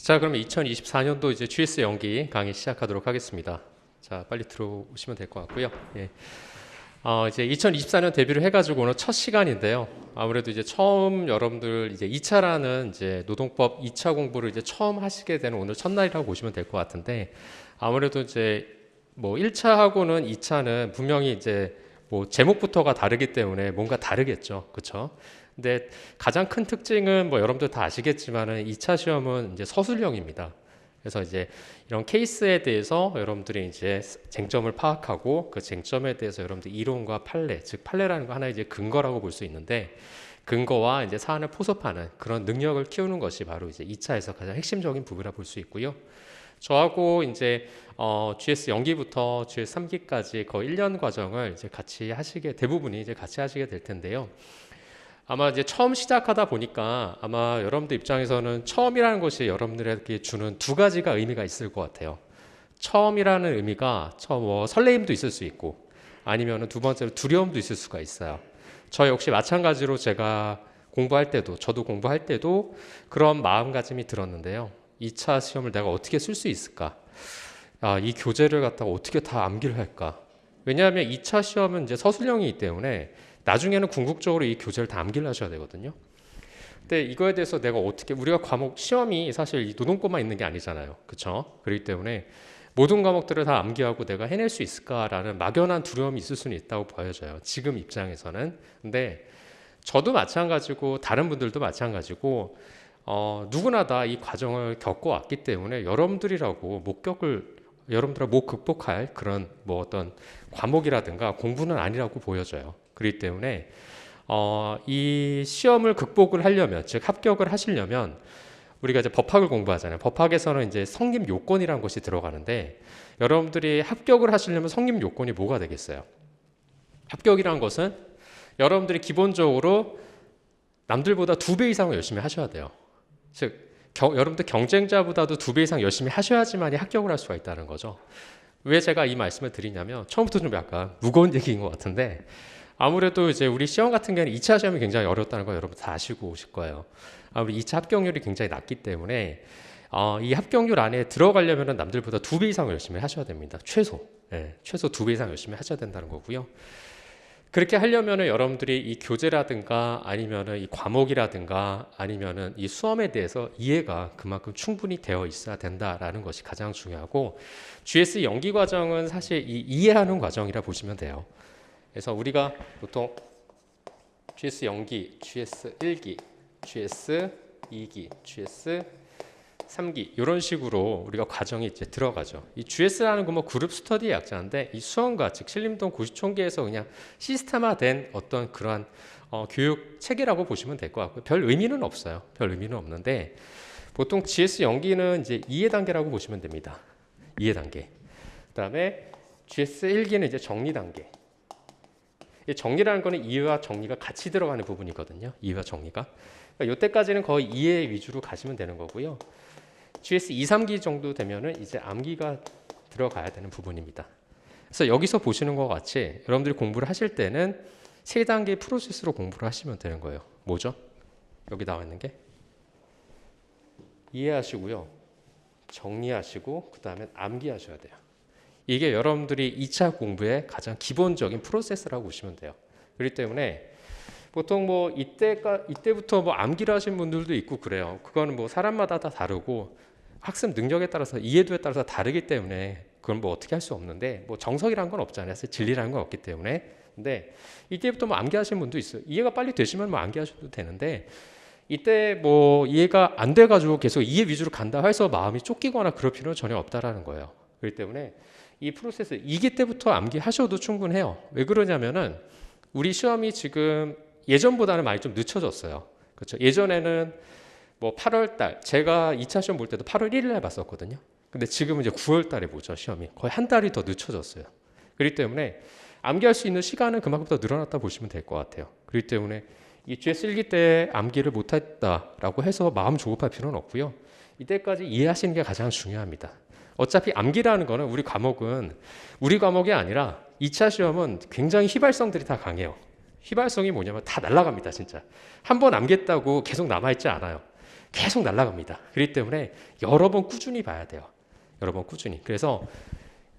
자, 그러면 2024년도 이제 GS 연기 강의 시작하도록 하겠습니다. 자, 빨리 들어오시면 될 것 같고요. 예. 이제 2024년 데뷔를 해가지고 오늘 첫 시간인데요. 아무래도 이제 처음 여러분들 이제 2차라는 이제 노동법 2차 공부를 이제 처음 하시게 되는 오늘 첫날이라고 보시면 될 것 같은데, 아무래도 이제 뭐 1차하고는 2차는 분명히 이제 뭐 제목부터가 다르기 때문에 뭔가 다르겠죠. 그렇죠? 근데 가장 큰 특징은 뭐 여러분들 다 아시겠지만은 2차 시험은 이제 서술형입니다. 그래서 이제 이런 케이스에 대해서 여러분들이 이제 쟁점을 파악하고 그 쟁점에 대해서 여러분들 이론과 판례, 즉 판례라는 거 하나의 이제 근거라고 볼 수 있는데, 근거와 이제 사안을 포섭하는 그런 능력을 키우는 것이 바로 이제 2차에서 가장 핵심적인 부분이라 볼 수 있고요. 저하고 이제 GS 연기부터 GS 3기까지 거의 1년 과정을 이제 같이 하시게, 대부분이 이제 같이 하시게 될 텐데요. 아마 이제 처음 시작하다 보니까 아마 여러분들 입장에서는 처음이라는 것이 여러분들에게 주는 두 가지가 의미가 있을 것 같아요. 처음이라는 의미가 뭐 설레임도 있을 수 있고, 아니면 두 번째로 두려움도 있을 수가 있어요. 저 역시 마찬가지로 제가 공부할 때도, 저도 공부할 때도 그런 마음가짐이 들었는데요. 2차 시험을 내가 어떻게 쓸 수 있을까? 이 교재를 갖다가 어떻게 다 암기를 할까? 왜냐하면 2차 시험은 이제 서술형이기 때문에 나중에는 궁극적으로 이 교재를 다 암기를 하셔야 되거든요. 근데 이거에 대해서 내가 어떻게, 우리가 과목 시험이 사실 이 노동법만 있는 게 아니잖아요. 그렇죠? 그렇기 때문에 모든 과목들을 다 암기하고 내가 해낼 수 있을까라는 막연한 두려움이 있을 수는 있다고 보여져요. 지금 입장에서는. 근데 저도 마찬가지고 다른 분들도 마찬가지고 누구나 다 이 과정을 겪어왔기 때문에 여러분들이라고 여러분들하고 못 극복할 그런 뭐 어떤 과목이라든가 공부는 아니라고 보여져요. 그렇기 때문에 이 시험을 극복을 하려면, 즉 합격을 하시려면, 우리가 이제 법학을 공부하잖아요. 법학에서는 이제 성립 요건이라는 것이 들어가는데, 여러분들이 합격을 하시려면 성립 요건이 뭐가 되겠어요? 합격이란 것은 여러분들이 기본적으로 남들보다 2배 이상을 열심히 하셔야 돼요. 즉 여러분들 경쟁자보다도 2배 이상 열심히 하셔야지만 합격을 할 수가 있다는 거죠. 왜 제가 이 말씀을 드리냐면, 처음부터 좀 약간 무거운 얘기인 것 같은데, 아무래도 이제 우리 시험 같은 경우는 2차 시험이 굉장히 어렵다는 거 여러분 다 아시고 오실 거예요. 아무리 2차 합격률이 굉장히 낮기 때문에 이 합격률 안에 들어가려면 남들보다 2배 이상 열심히 하셔야 됩니다. 최소. 최소 2배 이상 열심히 하셔야 된다는 거고요. 그렇게 하려면은 여러분들이 이 교재라든가 아니면은 이 과목이라든가 아니면은 이 수험에 대해서 이해가 그만큼 충분히 되어 있어야 된다라는 것이 가장 중요하고, GS 연기 과정은 사실 이 이해하는 과정이라 보시면 돼요. 그래서 우리가 보통 GS 연기, GS 1기, GS 2기, GS 3기 이런 식으로 우리가 과정이 이제 들어가죠. 이 GS라는 건 뭐 그룹 스터디의 약자인데, 이 수험과 즉 신림동 고시총계에서 그냥 시스템화된 어떤 그러한 교육 체계라고 보시면 될 것 같고요. 별 의미는 없어요. 별 의미는 없는데, 보통 GS 연기는 이제 이해 단계라고 보시면 됩니다. 이해 단계. 그다음에 GS 1기는 이제 정리 단계. 이 정리라는 거는 이해와 정리가 같이 들어가는 부분이거든요. 이해와 정리가. 그러니까 이때까지는 거의 이해 위주로 가시면 되는 거고요. GS 2, 3기 정도 되면은 이제 암기가 들어가야 되는 부분입니다. 그래서 여기서 보시는 것 같이 여러분들이 공부를 하실 때는 3단계 프로세스로 공부를 하시면 되는 거예요. 뭐죠? 여기 나와 있는 게 이해하시고요, 정리하시고, 그 다음에 암기하셔야 돼요. 이게 여러분들이 2차 공부의 가장 기본적인 프로세스라고 보시면 돼요. 그렇기 때문에 보통 뭐 이때부터 뭐 암기를 하신 분들도 있고 그래요. 그거는 뭐 사람마다 다 다르고 학습 능력에 따라서, 이해도에 따라서 다르기 때문에 그건 뭐 어떻게 할 수 없는데, 뭐 정석이라는 건 없잖아요. 진리라는 건 없기 때문에. 근데 이때부터 뭐 암기하신 분도 있어요. 이해가 빨리 되시면 뭐 암기하셔도 되는데, 이때 뭐 이해가 안 돼가지고 계속 이해 위주로 간다 해서 마음이 쫓기거나 그럴 필요는 전혀 없다라는 거예요. 그렇기 때문에 이 프로세스 2기 때부터 암기하셔도 충분해요. 왜 그러냐면은 우리 시험이 지금 예전보다는 많이 좀 늦춰졌어요. 그렇죠? 예전에는 뭐 8월 달, 제가 2차 시험 볼 때도 8월 1일 날 봤었거든요. 근데 지금은 이제 9월 달에 보죠, 시험이. 거의 한 달이 더 늦춰졌어요. 그렇기 때문에 암기할 수 있는 시간은 그만큼 더 늘어났다 보시면 될 것 같아요. 그렇기 때문에 이 GS 1기 때 암기를 못했다라고 해서 마음 조급할 필요는 없고요. 이때까지 이해하시는 게 가장 중요합니다. 어차피 암기라는 거는 우리 과목이 아니라 2차 시험은 굉장히 휘발성들이 다 강해요. 휘발성이 뭐냐면 다 날아갑니다, 진짜. 한 번 암기했다고 계속 남아있지 않아요. 계속 날아갑니다. 그렇기 때문에 여러 번 꾸준히 봐야 돼요. 여러 번 꾸준히. 그래서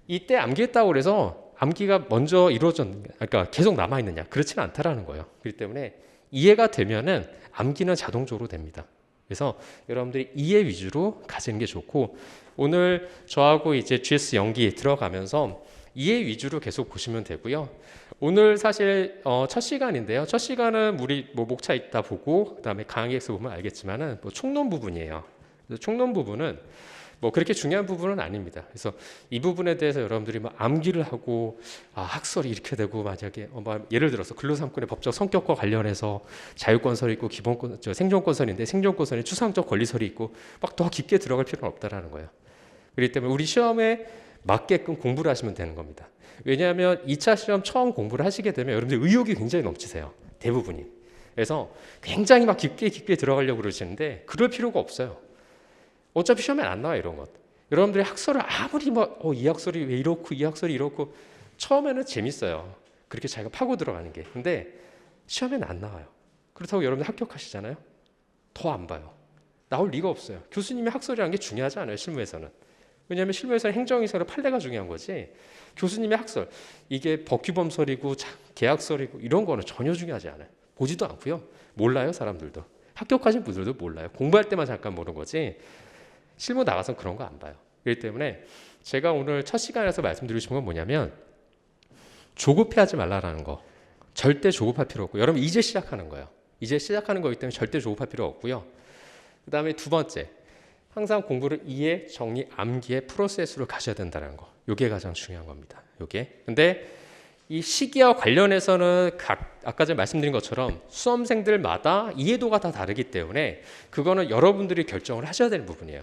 이때 암기했다고 그래서 암기가 먼저 그러니까 계속 남아있느냐? 그렇지는 않다라는 거예요. 그렇기 때문에 이해가 되면은 암기는 자동적으로 됩니다. 그래서 여러분들이 이해 위주로 가지는 게 좋고, 오늘 저하고 이제 GS 연기 들어가면서 이해 위주로 계속 보시면 되고요. 오늘 사실 첫 시간인데요. 첫 시간은 우리 뭐 목차 있다 보고 그다음에 강의에서 보면 알겠지만은 뭐 총론 부분이에요. 그래서 총론 부분은 뭐 그렇게 중요한 부분은 아닙니다. 그래서 이 부분에 대해서 여러분들이 뭐 암기를 하고 학설이 이렇게 되고, 만약에 뭐 예를 들어서 근로삼권의 법적 성격과 관련해서 자유권설이 있고 생존권설인데 생존권설에 추상적 권리설이 있고 막 더 깊게 들어갈 필요는 없다라는 거예요. 그렇기 때문에 우리 시험에 맞게끔 공부를 하시면 되는 겁니다. 왜냐하면 2차 시험 처음 공부를 하시게 되면 여러분들 의욕이 굉장히 넘치세요. 대부분이. 그래서 굉장히 막 깊게 들어가려고 그러시는데 그럴 필요가 없어요. 어차피 시험에 안 나와요, 이런 것. 여러분들이 학설을 아무리 이 학설이 왜 이렇고 이 학설이 이렇고, 처음에는 재밌어요. 그렇게 자기가 파고 들어가는 게. 근데 시험에는 안 나와요. 그렇다고 여러분들 합격하시잖아요? 더 안 봐요. 나올 리가 없어요. 교수님이 학설이라는 게 중요하지 않아요, 실무에서는. 왜냐하면 실무에서는 행정이사로 판례가 중요한 거지, 교수님의 학설, 이게 법규범설이고 계약설이고 이런 거는 전혀 중요하지 않아요. 보지도 않고요. 몰라요, 사람들도. 합격하신 분들도 몰라요. 공부할 때만 잠깐 보는 거지 실무 나가서 그런 거 안 봐요. 그렇기 때문에 제가 오늘 첫 시간에서 말씀드리고 싶은 건 뭐냐면, 조급해하지 말라라는 거. 절대 조급할 필요 없고, 여러분 이제 시작하는 거예요. 이제 시작하는 거기 때문에 절대 조급할 필요 없고요. 그 다음에 두 번째, 항상 공부를 이해, 정리, 암기의 프로세스로 가셔야 된다는 거. 이게 가장 중요한 겁니다. 요게. 근데 이 시기와 관련해서는 아까 전에 말씀드린 것처럼 수험생들마다 이해도가 다 다르기 때문에 그거는 여러분들이 결정을 하셔야 되는 부분이에요.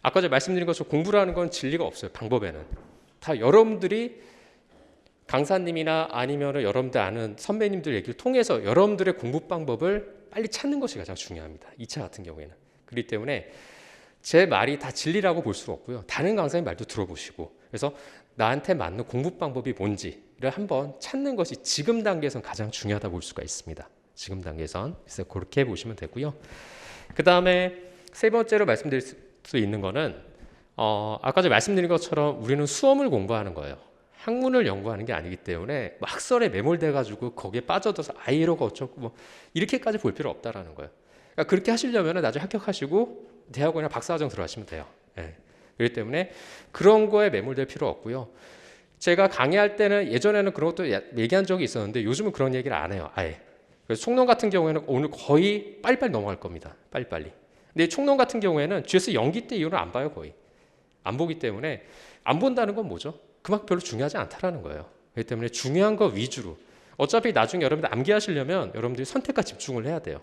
아까 전에 말씀드린 것처럼 공부를 하는 건 진리가 없어요. 방법에는. 다 여러분들이 강사님이나 아니면 여러분들 아는 선배님들 얘기를 통해서 여러분들의 공부 방법을 빨리 찾는 것이 가장 중요합니다. 2차 같은 경우에는. 그렇기 때문에 제 말이 다 진리라고 볼 수는 없고요. 다른 강사님 말도 들어보시고, 그래서 나한테 맞는 공부 방법이 뭔지를 한번 찾는 것이 지금 단계에선 가장 중요하다 볼 수가 있습니다. 지금 단계에선. 그래서 그렇게 보시면 되고요. 그 다음에 세 번째로 말씀드릴 수 있는 거는 아까 전에 말씀드린 것처럼 우리는 수험을 공부하는 거예요. 학문을 연구하는 게 아니기 때문에 학설에 매몰돼 가지고 거기에 빠져들어서 이러고 어쩌고 뭐 이렇게까지 볼 필요 없다라는 거예요. 그러니까 그렇게 하시려면 나중에 합격하시고 대학원이나 박사과정 들어가시면 돼요. 예. 그렇기 때문에 그런 거에 매몰될 필요 없고요. 제가 강의할 때는 예전에는 그런 것도 얘기한 적이 있었는데 요즘은 그런 얘기를 안 해요. 아예. 그래서 총론 같은 경우에는 오늘 거의 빨리빨리 넘어갈 겁니다. 빨리빨리. 근데 총론 같은 경우에는 GS 연기 때 이후는 안 봐요. 거의. 안 보기 때문에 안 본다는 건 뭐죠? 그만큼 별로 중요하지 않다라는 거예요. 그렇기 때문에 중요한 거 위주로. 어차피 나중에 여러분들 암기하시려면 여러분들이 선택과 집중을 해야 돼요.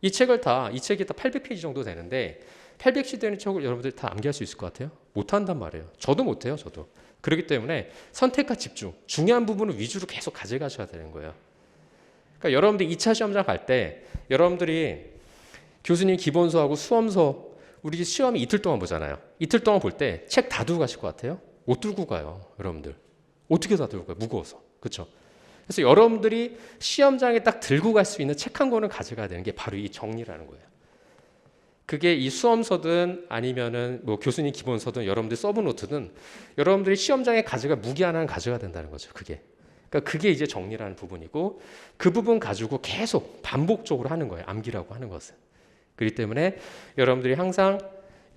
이 책이 다 800페이지 정도 되는데 800시 되는 책을 여러분들 다 암기할 수 있을 것 같아요? 못한단 말이에요. 저도 못해요. 저도. 그렇기 때문에 선택과 집중, 중요한 부분을 위주로 계속 가져가셔야 되는 거예요. 그러니까 여러분들 2차 시험장 갈 때 여러분들이 교수님 기본서하고 수험서, 우리 시험이 이틀 동안 보잖아요. 이틀 동안 볼 때 책 다 두고 가실 것 같아요? 못 들고 가요. 여러분들. 어떻게 다 들고 가요? 무거워서. 그렇죠? 그래서 여러분들이 시험장에 딱 들고 갈 수 있는 책 한 권을 가져가야 되는 게 바로 이 정리라는 거예요. 그게 이 수험서든 아니면은 뭐 교수님 기본서든 여러분들 서브노트든 여러분들이 시험장에 가져갈 무기 하나는 가져가야 된다는 거죠. 그러니까 그게 이제 정리라는 부분이고, 그 부분 가지고 계속 반복적으로 하는 거예요. 암기라고 하는 것은. 그렇기 때문에 여러분들이 항상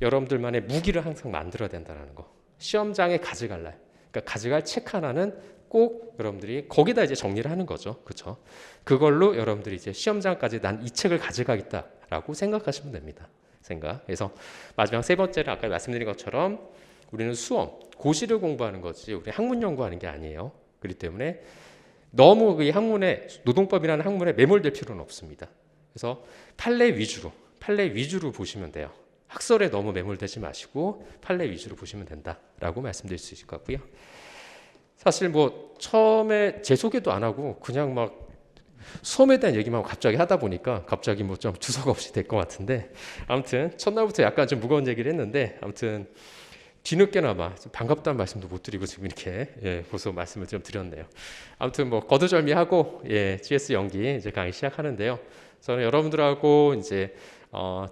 여러분들만의 무기를 항상 만들어야 된다는 거. 시험장에 가져갈 날, 그러니까 가져갈 책 하나는 꼭 여러분들이 거기다 이제 정리를 하는 거죠. 그렇죠? 그걸로 여러분들이 이제 시험장까지 난 이 책을 가져가겠다라고 생각하시면 됩니다. 그래서 마지막 세 번째는 아까 말씀드린 것처럼 우리는 수험, 고시를 공부하는 거지 우리 학문 연구하는 게 아니에요. 그렇기 때문에 너무 이 학문에, 노동법이라는 학문에 매몰될 필요는 없습니다. 그래서 판례 위주로 보시면 돼요. 학설에 너무 매몰되지 마시고 판례 위주로 보시면 된다라고 말씀드릴 수 있을 것 같고요. 사실 뭐 처음에 제 소개도 안 하고 그냥 막 수험에 대한 얘기만 갑자기 하다 보니까 갑자기 뭐 좀 주소가 없이 될 것 같은데, 아무튼 첫날부터 약간 좀 무거운 얘기를 했는데 아무튼 뒤늦게나마 좀 반갑다는 말씀도 못 드리고 지금 이렇게 벌써 말씀을 좀 드렸네요. 아무튼 뭐 거두절미하고 GS 연기 이제 강의 시작하는데요. 저는 여러분들하고 이제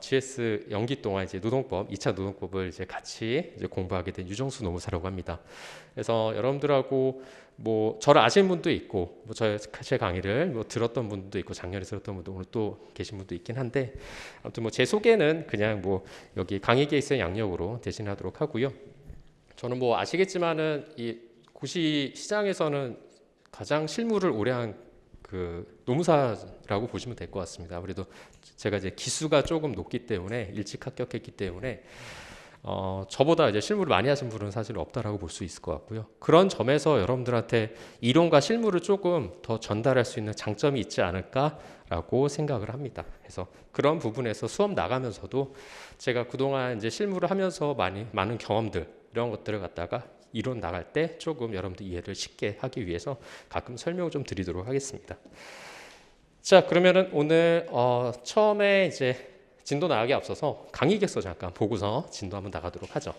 GS 연기 동안 이제 노동법, 2차 노동법을 이제 같이 이제 공부하게 된 유정수 노무사라고 합니다. 그래서 여러분들하고 뭐 저를 아시는 분도 있고, 뭐 제 강의를 뭐 들었던 분도 있고, 작년에 들었던 분도 오늘 또 계신 분도 있긴 한데, 아무튼 뭐 제 소개는 그냥 뭐 여기 강의 케이스의 양력으로 대신하도록 하고요. 저는 뭐 아시겠지만은 이 고시 시장에서는 가장 실무를 오래 한 그 노무사라고 보시면 될 것 같습니다. 아무래도 제가 이제 기수가 조금 높기 때문에 일찍 합격했기 때문에 저보다 이제 실무를 많이 하신 분은 사실 없다라고 볼 수 있을 것 같고요. 그런 점에서 여러분들한테 이론과 실무를 조금 더 전달할 수 있는 장점이 있지 않을까라고 생각을 합니다. 그래서 그런 부분에서 수업 나가면서도 제가 그동안 이제 실무를 하면서 많은 경험들 이런 것들을 갖다가 이론 나갈 때 조금 여러분들 이해를 쉽게 하기 위해서 가끔 설명을 좀 드리도록 하겠습니다. 자, 그러면은 오늘 처음에 이제 진도 나가기 앞서서 강의 객서 잠깐 보고서 진도 한번 나가도록 하죠.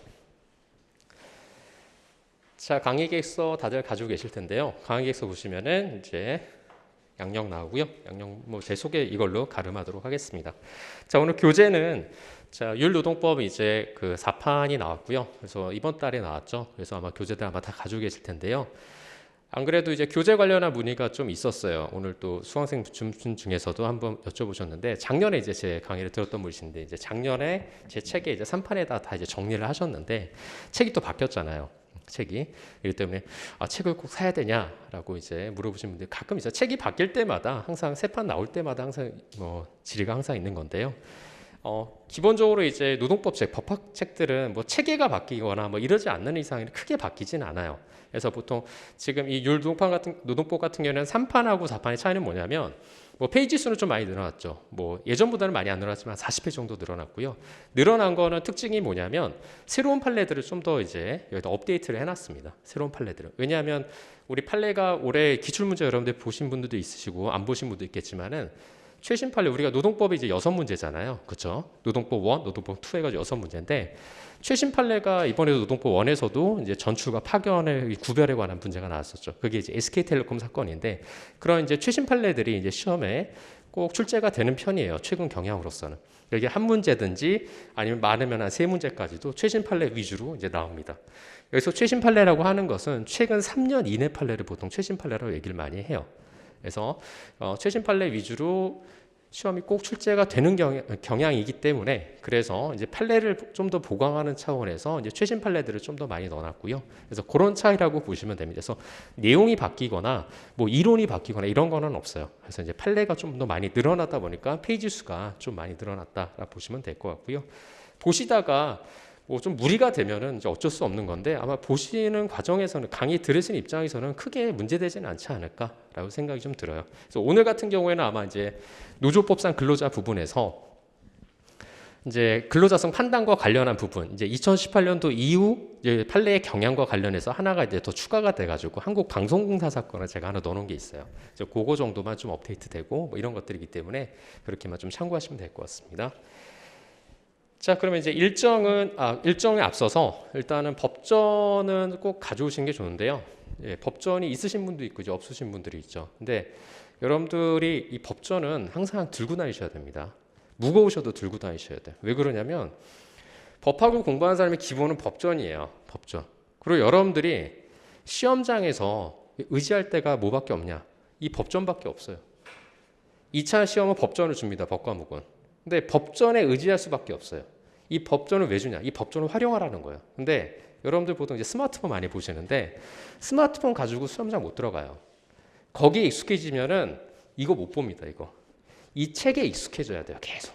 자, 강의 객서 다들 가지고 계실 텐데요. 강의 객서 보시면은 이제 양력 나오고요. 양력 뭐 제 소개 이걸로 가름하도록 하겠습니다. 자, 오늘 교재는 자, 율노동법 이제 그 4판이 나왔고요. 그래서 이번 달에 나왔죠. 그래서 아마 교재들 아마 다 가지고 계실 텐데요. 안 그래도 이제 교재 관련한 문의가 좀 있었어요. 오늘 또 수강생 중에서도 한번 여쭤보셨는데, 작년에 이제 제 강의를 들었던 분이신데, 이제 작년에 제 책에 이제 3판에다 다 이제 정리를 하셨는데, 책이 또 바뀌었잖아요. 책이. 이기 때문에 책을 꼭 사야 되냐라고 이제 물어보시는 분들 가끔 있어요. 책이 바뀔 때마다 항상 새 판 나올 때마다 항상 뭐 질의가 항상 있는 건데요. 기본적으로 이제 노동법 책, 법학 책들은 뭐 체계가 바뀌거나 뭐 이러지 않는 이상은 크게 바뀌진 않아요. 그래서 보통 지금 이 노동법 같은 경우는 3판하고 4판의 차이는 뭐냐면, 뭐 페이지 수는 좀 많이 늘어났죠. 뭐 예전보다는 많이 안 늘어났지만 40회 정도 늘어났고요. 늘어난 거는 특징이 뭐냐면 새로운 판례들을 좀 더 이제 여기다 업데이트를 해놨습니다. 새로운 판례들을. 왜냐하면 우리 판례가 올해 기출문제 여러분들 보신 분들도 있으시고 안 보신 분도 있겠지만은 최신 판례, 우리가 노동법이 이제 6문제잖아요. 그렇죠? 노동법 1, 노동법 2 해가지고 6문제인데, 최신 판례가 이번에도 노동법 1에서도 이제 전출과 파견의 구별에 관한 문제가 나왔었죠. 그게 이제 SK텔레콤 사건인데, 그런 이제 최신 판례들이 이제 시험에 꼭 출제가 되는 편이에요. 최근 경향으로서는. 이게 한 문제든지 아니면 많으면 한 3문제까지도 최신 판례 위주로 이제 나옵니다. 여기서 최신 판례라고 하는 것은 최근 3년 이내 판례를 보통 최신 판례라고 얘기를 많이 해요. 그래서 최신 판례 위주로 시험이 꼭 출제가 되는 경향이기 때문에, 그래서 이제 판례를 좀 더 보강하는 차원에서 이제 최신 판례들을 좀 더 많이 넣어놨고요. 그래서 그런 차이라고 보시면 됩니다. 그래서 내용이 바뀌거나 뭐 이론이 바뀌거나 이런 거는 없어요. 그래서 이제 판례가 좀 더 많이 늘어나다 보니까 페이지 수가 좀 많이 늘어났다라고 보시면 될 것 같고요. 보시다가 뭐 좀 무리가 되면은 이제 어쩔 수 없는 건데, 아마 보시는 과정에서는 강의 들으시는 입장에서는 크게 문제되지는 않지 않을까라고 생각이 좀 들어요. 그래서 오늘 같은 경우에는 아마 이제 노조법상 근로자 부분에서 이제 근로자성 판단과 관련한 부분, 이제 2018년도 이후 이제 판례의 경향과 관련해서 하나가 이제 더 추가가 돼가지고 한국방송공사 사건을 제가 하나 넣어놓은 게 있어요. 그래서 그거 정도만 좀 업데이트되고 뭐 이런 것들이기 때문에 그렇게만 좀 참고하시면 될 것 같습니다. 자, 그러면 이제 일정에 앞서서 일단은 법전은 꼭 가져오시는 게 좋은데요. 예, 법전이 있으신 분도 있고 이제 없으신 분들이 있죠. 근데 여러분들이 이 법전은 항상 들고 다니셔야 됩니다. 무거우셔도 들고 다니셔야 돼요. 왜 그러냐면 법학을 공부하는 사람의 기본은 법전이에요. 법전. 그리고 여러분들이 시험장에서 의지할 때가 뭐밖에 없냐? 이 법전밖에 없어요. 2차 시험은 법전을 줍니다. 법과목은. 근데 법전에 의지할 수밖에 없어요. 이 법전을 왜 주냐? 이 법전을 활용하라는 거예요. 근데 여러분들 보통 이제 스마트폰 많이 보시는데 스마트폰 가지고 시험장 못 들어가요. 거기에 익숙해지면은 이거 못 봅니다. 이거. 이 책에 익숙해져야 돼요. 계속.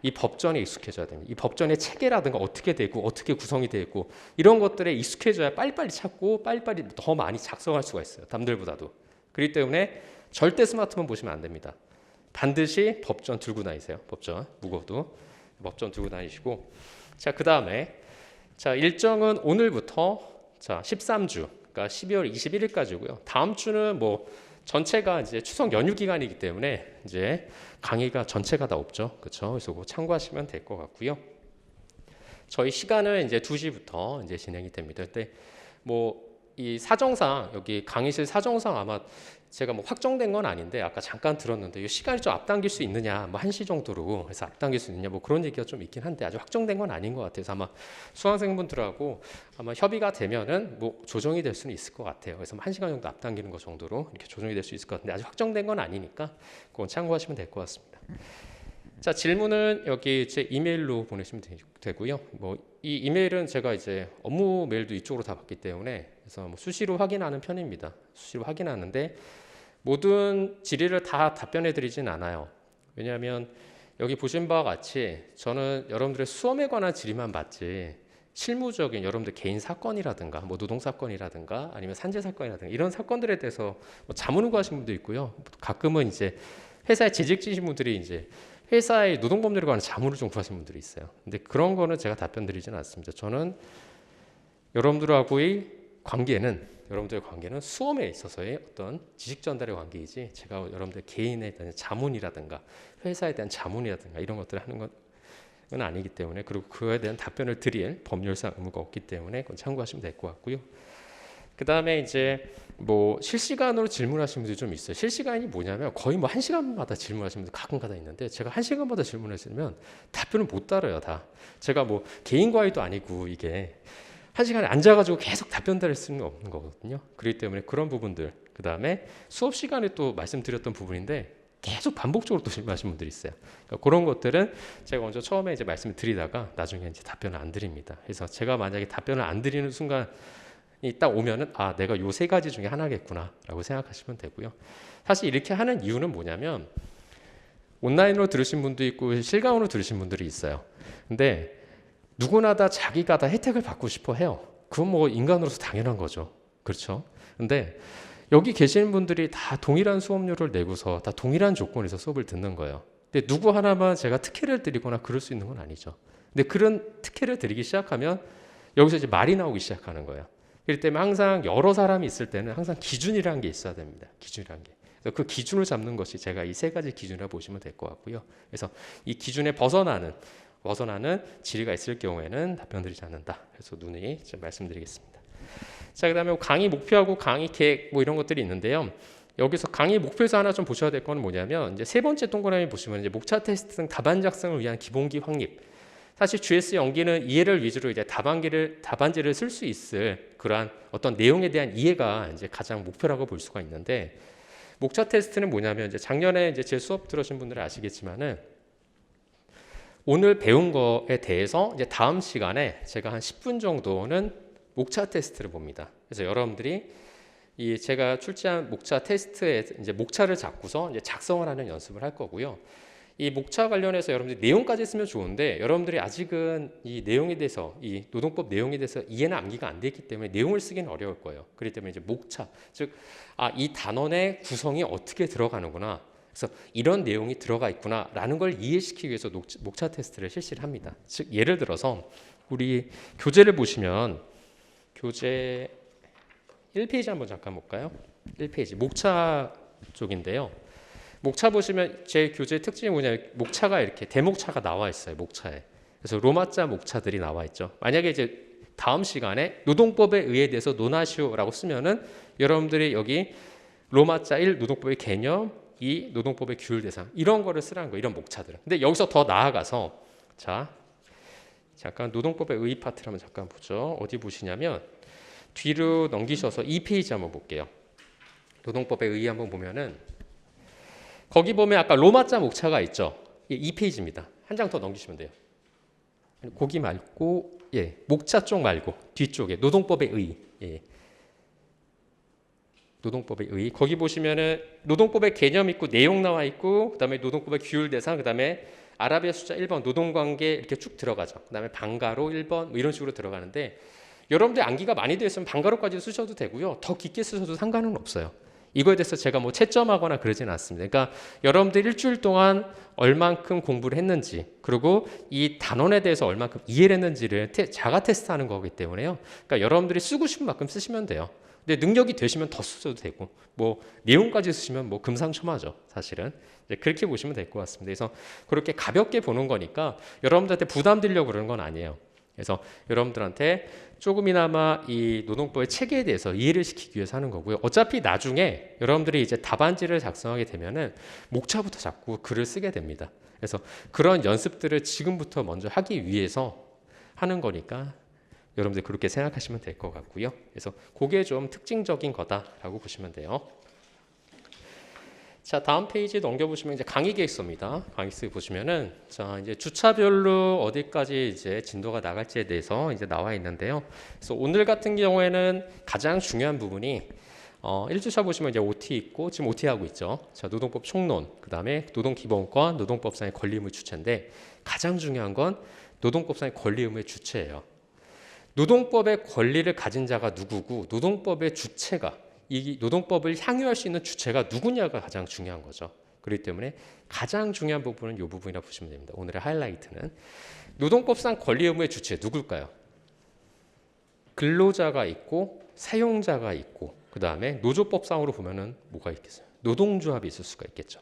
이 법전에 익숙해져야 됩니다. 이 법전의 체계라든가 어떻게 되고 어떻게 구성이 되어 있고 이런 것들에 익숙해져야 빨리빨리 찾고 빨리빨리 더 많이 작성할 수가 있어요. 남들보다도. 그렇기 때문에 절대 스마트폰 보시면 안 됩니다. 반드시 법전 들고 다니세요. 법전 무거워도 법전 들고 다니시고, 자, 그 다음에 자, 일정은 오늘부터 자 13주, 그러니까 12월 21일까지고요. 다음 주는 뭐 전체가 이제 추석 연휴 기간이기 때문에 이제 강의가 전체가 다 없죠, 그렇죠? 그래서 그거 참고하시면 될 것 같고요. 저희 시간은 이제 2시부터 이제 진행이 됩니다. 근데 뭐 이 사정상 여기 강의실 사정상 아마 제가 뭐 확정된 건 아닌데 아까 잠깐 들었는데 이 시간이 좀 앞당길 수 있느냐, 뭐 1시 정도로 해서 앞당길 수 있느냐, 뭐 그런 얘기가 좀 있긴 한데 아주 확정된 건 아닌 것 같아서 아마 수강생분들하고 아마 협의가 되면은 뭐 조정이 될 수는 있을 것 같아요. 그래서 1시간 정도 앞당기는 것 정도로 이렇게 조정이 될 수 있을 것 같은데 아직 확정된 건 아니니까 그건 참고하시면 될 것 같습니다. 자, 질문은 여기 제 이메일로 보내시면 되고요. 뭐 이 이메일은 제가 이제 업무 메일도 이쪽으로 다 받기 때문에 그래서 뭐 수시로 확인하는 편입니다. 수시로 확인하는데 모든 질의를 다 답변해 드리진 않아요. 왜냐하면 여기 보신 바와 같이 저는 여러분들의 수험에 관한 질의만 받지 실무적인 여러분들 개인 사건이라든가 뭐 노동 사건이라든가 아니면 산재 사건이라든가 이런 사건들에 대해서 뭐 자문을 구하신 분도 있고요. 가끔은 이제 회사에 재직지신 분들이 이제 회사의 노동법률에 관한 자문을 좀 구하신 분들이 있어요. 근데 그런 거는 제가 답변 드리지는 않습니다. 저는 여러분들의 관계는 수험에 있어서의 어떤 지식 전달의 관계이지 제가 여러분들 개인에 대한 자문이라든가 회사에 대한 자문이라든가 이런 것들을 하는 건 아니기 때문에 그리고 그거에 대한 답변을 드릴 법률상 의무가 없기 때문에 그건 참고하시면 될 것 같고요. 그 다음에 이제 뭐 실시간으로 질문하시는 분들이 좀 있어요. 실시간이 뭐냐면 거의 뭐 1시간마다 질문하시는 분들 가끔가다 있는데 제가 1시간마다 질문하시면 답변을 못 달아요. 다 제가 뭐 개인 과외도 아니고 이게 1시간에 앉아가지고 계속 답변 드릴 수는 없는 거거든요. 그렇기 때문에 그런 부분들 그 다음에 수업 시간에 또 말씀드렸던 부분인데 계속 반복적으로 또 질문하시는 분들이 있어요. 그러니까 그런 것들은 제가 먼저 처음에 이제 말씀을 드리다가 나중에 이제 답변을 안 드립니다. 그래서 제가 만약에 답변을 안 드리는 순간 이 딱 오면은 아 내가 요 세 가지 중에 하나겠구나라고 생각하시면 되고요. 사실 이렇게 하는 이유는 뭐냐면 온라인으로 들으신 분도 있고 실강으로 들으신 분들이 있어요. 근데 누구나 다 자기가 다 혜택을 받고 싶어 해요. 그건 뭐 인간으로서 당연한 거죠. 그렇죠? 근데 여기 계시는 분들이 다 동일한 수업료를 내고서 다 동일한 조건에서 수업을 듣는 거예요. 근데 누구 하나만 제가 특혜를 드리거나 그럴 수 있는 건 아니죠. 근데 그런 특혜를 드리기 시작하면 여기서 이제 말이 나오기 시작하는 거예요. 그렇기 때문에 항상 여러 사람이 있을 때는 항상 기준이라는 게 있어야 됩니다. 기준이라는 게. 그래서 그 기준을 잡는 것이 제가 이 세 가지 기준이라고 보시면 될 것 같고요. 그래서 이 기준에 벗어나는 질의가 있을 경우에는 답변드리지 않는다. 그래서 누누이 좀 말씀드리겠습니다. 자, 그다음에 강의 목표하고 강의 계획 뭐 이런 것들이 있는데요. 여기서 강의 목표에서 하나 좀 보셔야 될 건 뭐냐면 이제 세 번째 동그라미 보시면 이제 목차 테스트 등 답안 작성을 위한 기본기 확립. 사실 GS 연기는 이해를 위주로 이제 답안지를 쓸 수 있을 그러한 어떤 내용에 대한 이해가 이제 가장 목표라고 볼 수가 있는데 목차 테스트는 뭐냐면 이제 작년에 이제 제 수업 들으신 분들은 아시겠지만은 오늘 배운 거에 대해서 이제 다음 시간에 제가 한 10분 정도는 목차 테스트를 봅니다. 그래서 여러분들이 이 제가 출제한 목차 테스트에 이제 목차를 잡고서 이제 작성을 하는 연습을 할 거고요. 이 목차 관련해서 여러분들이 내용까지 쓰면 좋은데 여러분들이 아직은 이 내용에 대해서 이 노동법 내용에 대해서 이해나 암기가 안 돼 있기 때문에 내용을 쓰기는 어려울 거예요. 그렇기 때문에 이제 목차 즉 이 단원의 구성이 어떻게 들어가는구나. 그래서 이런 내용이 들어가 있구나라는 걸 이해시키기 위해서 목차 테스트를 실시를 합니다. 즉 예를 들어서 우리 교재를 보시면 교재 1페이지 한번 잠깐 볼까요? 1페이지 목차 쪽인데요. 목차 보시면 제 교재의 특징이 뭐냐면 목차가 이렇게 대목차가 나와 있어요. 목차에. 그래서 로마자 목차들이 나와 있죠. 만약에 이제 다음 시간에 노동법에 의해 대해서 논하시오라고 쓰면은 여러분들이 여기 로마자 1 노동법의 개념 2 노동법의 규율 대상 이런 거를 쓰라는 거예요. 이런 목차들은. 근데 여기서 더 나아가서 자 잠깐 노동법의 의의 파트를 한번 잠깐 보죠. 어디 보시냐면 뒤로 넘기셔서 2페이지 한번 볼게요. 노동법의 의의 한번 보면은 거기 보면 아까 로마자 목차가 있죠. 2페이지입니다. 한 장 더 넘기시면 돼요. 거기 말고 목차 쪽 말고 뒤쪽에 노동법의 의의. 노동법의 의의. 거기 보시면은 노동법의 개념 있고 내용 나와 있고 그다음에 노동법의 규율 대상 그다음에 아라비아 숫자 1번 노동관계 이렇게 쭉 들어가죠. 그다음에 방가로 1번 뭐 이런 식으로 들어가는데 여러분들 암기가 많이 되어 있으면 방가로까지 쓰셔도 되고요. 더 깊게 쓰셔도 상관은 없어요. 이거에 대해서 제가 뭐 채점하거나 그러지는 않습니다. 그러니까 여러분들 일주일 동안 얼만큼 공부를 했는지 그리고 이 단원에 대해서 얼만큼 이해를 했는지를 자가 테스트하는 거기 때문에요. 그러니까 여러분들이 쓰고 싶은 만큼 쓰시면 돼요. 근데 능력이 되시면 더 쓰셔도 되고 뭐 내용까지 쓰시면 뭐 금상첨화죠. 사실은 이제 그렇게 보시면 될 것 같습니다. 그래서 그렇게 가볍게 보는 거니까 여러분들한테 부담 드리려고 그러는 건 아니에요. 그래서 여러분들한테 조금이나마 이 노동법의 체계에 대해서 이해를 시키기 위해서 하는 거고요. 어차피 나중에 여러분들이 이제 답안지를 작성하게 되면은 목차부터 잡고 글을 쓰게 됩니다. 그래서 그런 연습들을 지금부터 먼저 하기 위해서 하는 거니까 여러분들 그렇게 생각하시면 될 것 같고요. 그래서 그게 좀 특징적인 거다라고 보시면 돼요. 자, 다음 페이지 넘겨보시면 이제 강의 계획서입니다. 강의서 보시면은 자, 이제 주차별로 어디까지 이제 진도가 나갈지에 대해서 이제 나와 있는데요. 그래서 오늘 같은 경우에는 가장 중요한 부분이 1주차 보시면 이제 OT 있고 지금 OT 하고 있죠. 자, 노동법 총론, 그다음에 노동기본권, 노동법상의 권리 의무 주체인데 가장 중요한 건 노동법상의 권리 의무의 주체예요. 노동법의 권리를 가진 자가 누구고 노동법의 주체가 이 노동법을 향유할 수 있는 주체가 누구냐가 가장 중요한 거죠. 그렇기 때문에 가장 중요한 부분은 이 부분이라고 보시면 됩니다. 오늘의 하이라이트는 노동법상 권리 의무의 주체 누굴까요? 근로자가 있고 사용자가 있고 그 다음에 노조법상으로 보면은 뭐가 있겠어요? 노동조합이 있을 수가 있겠죠.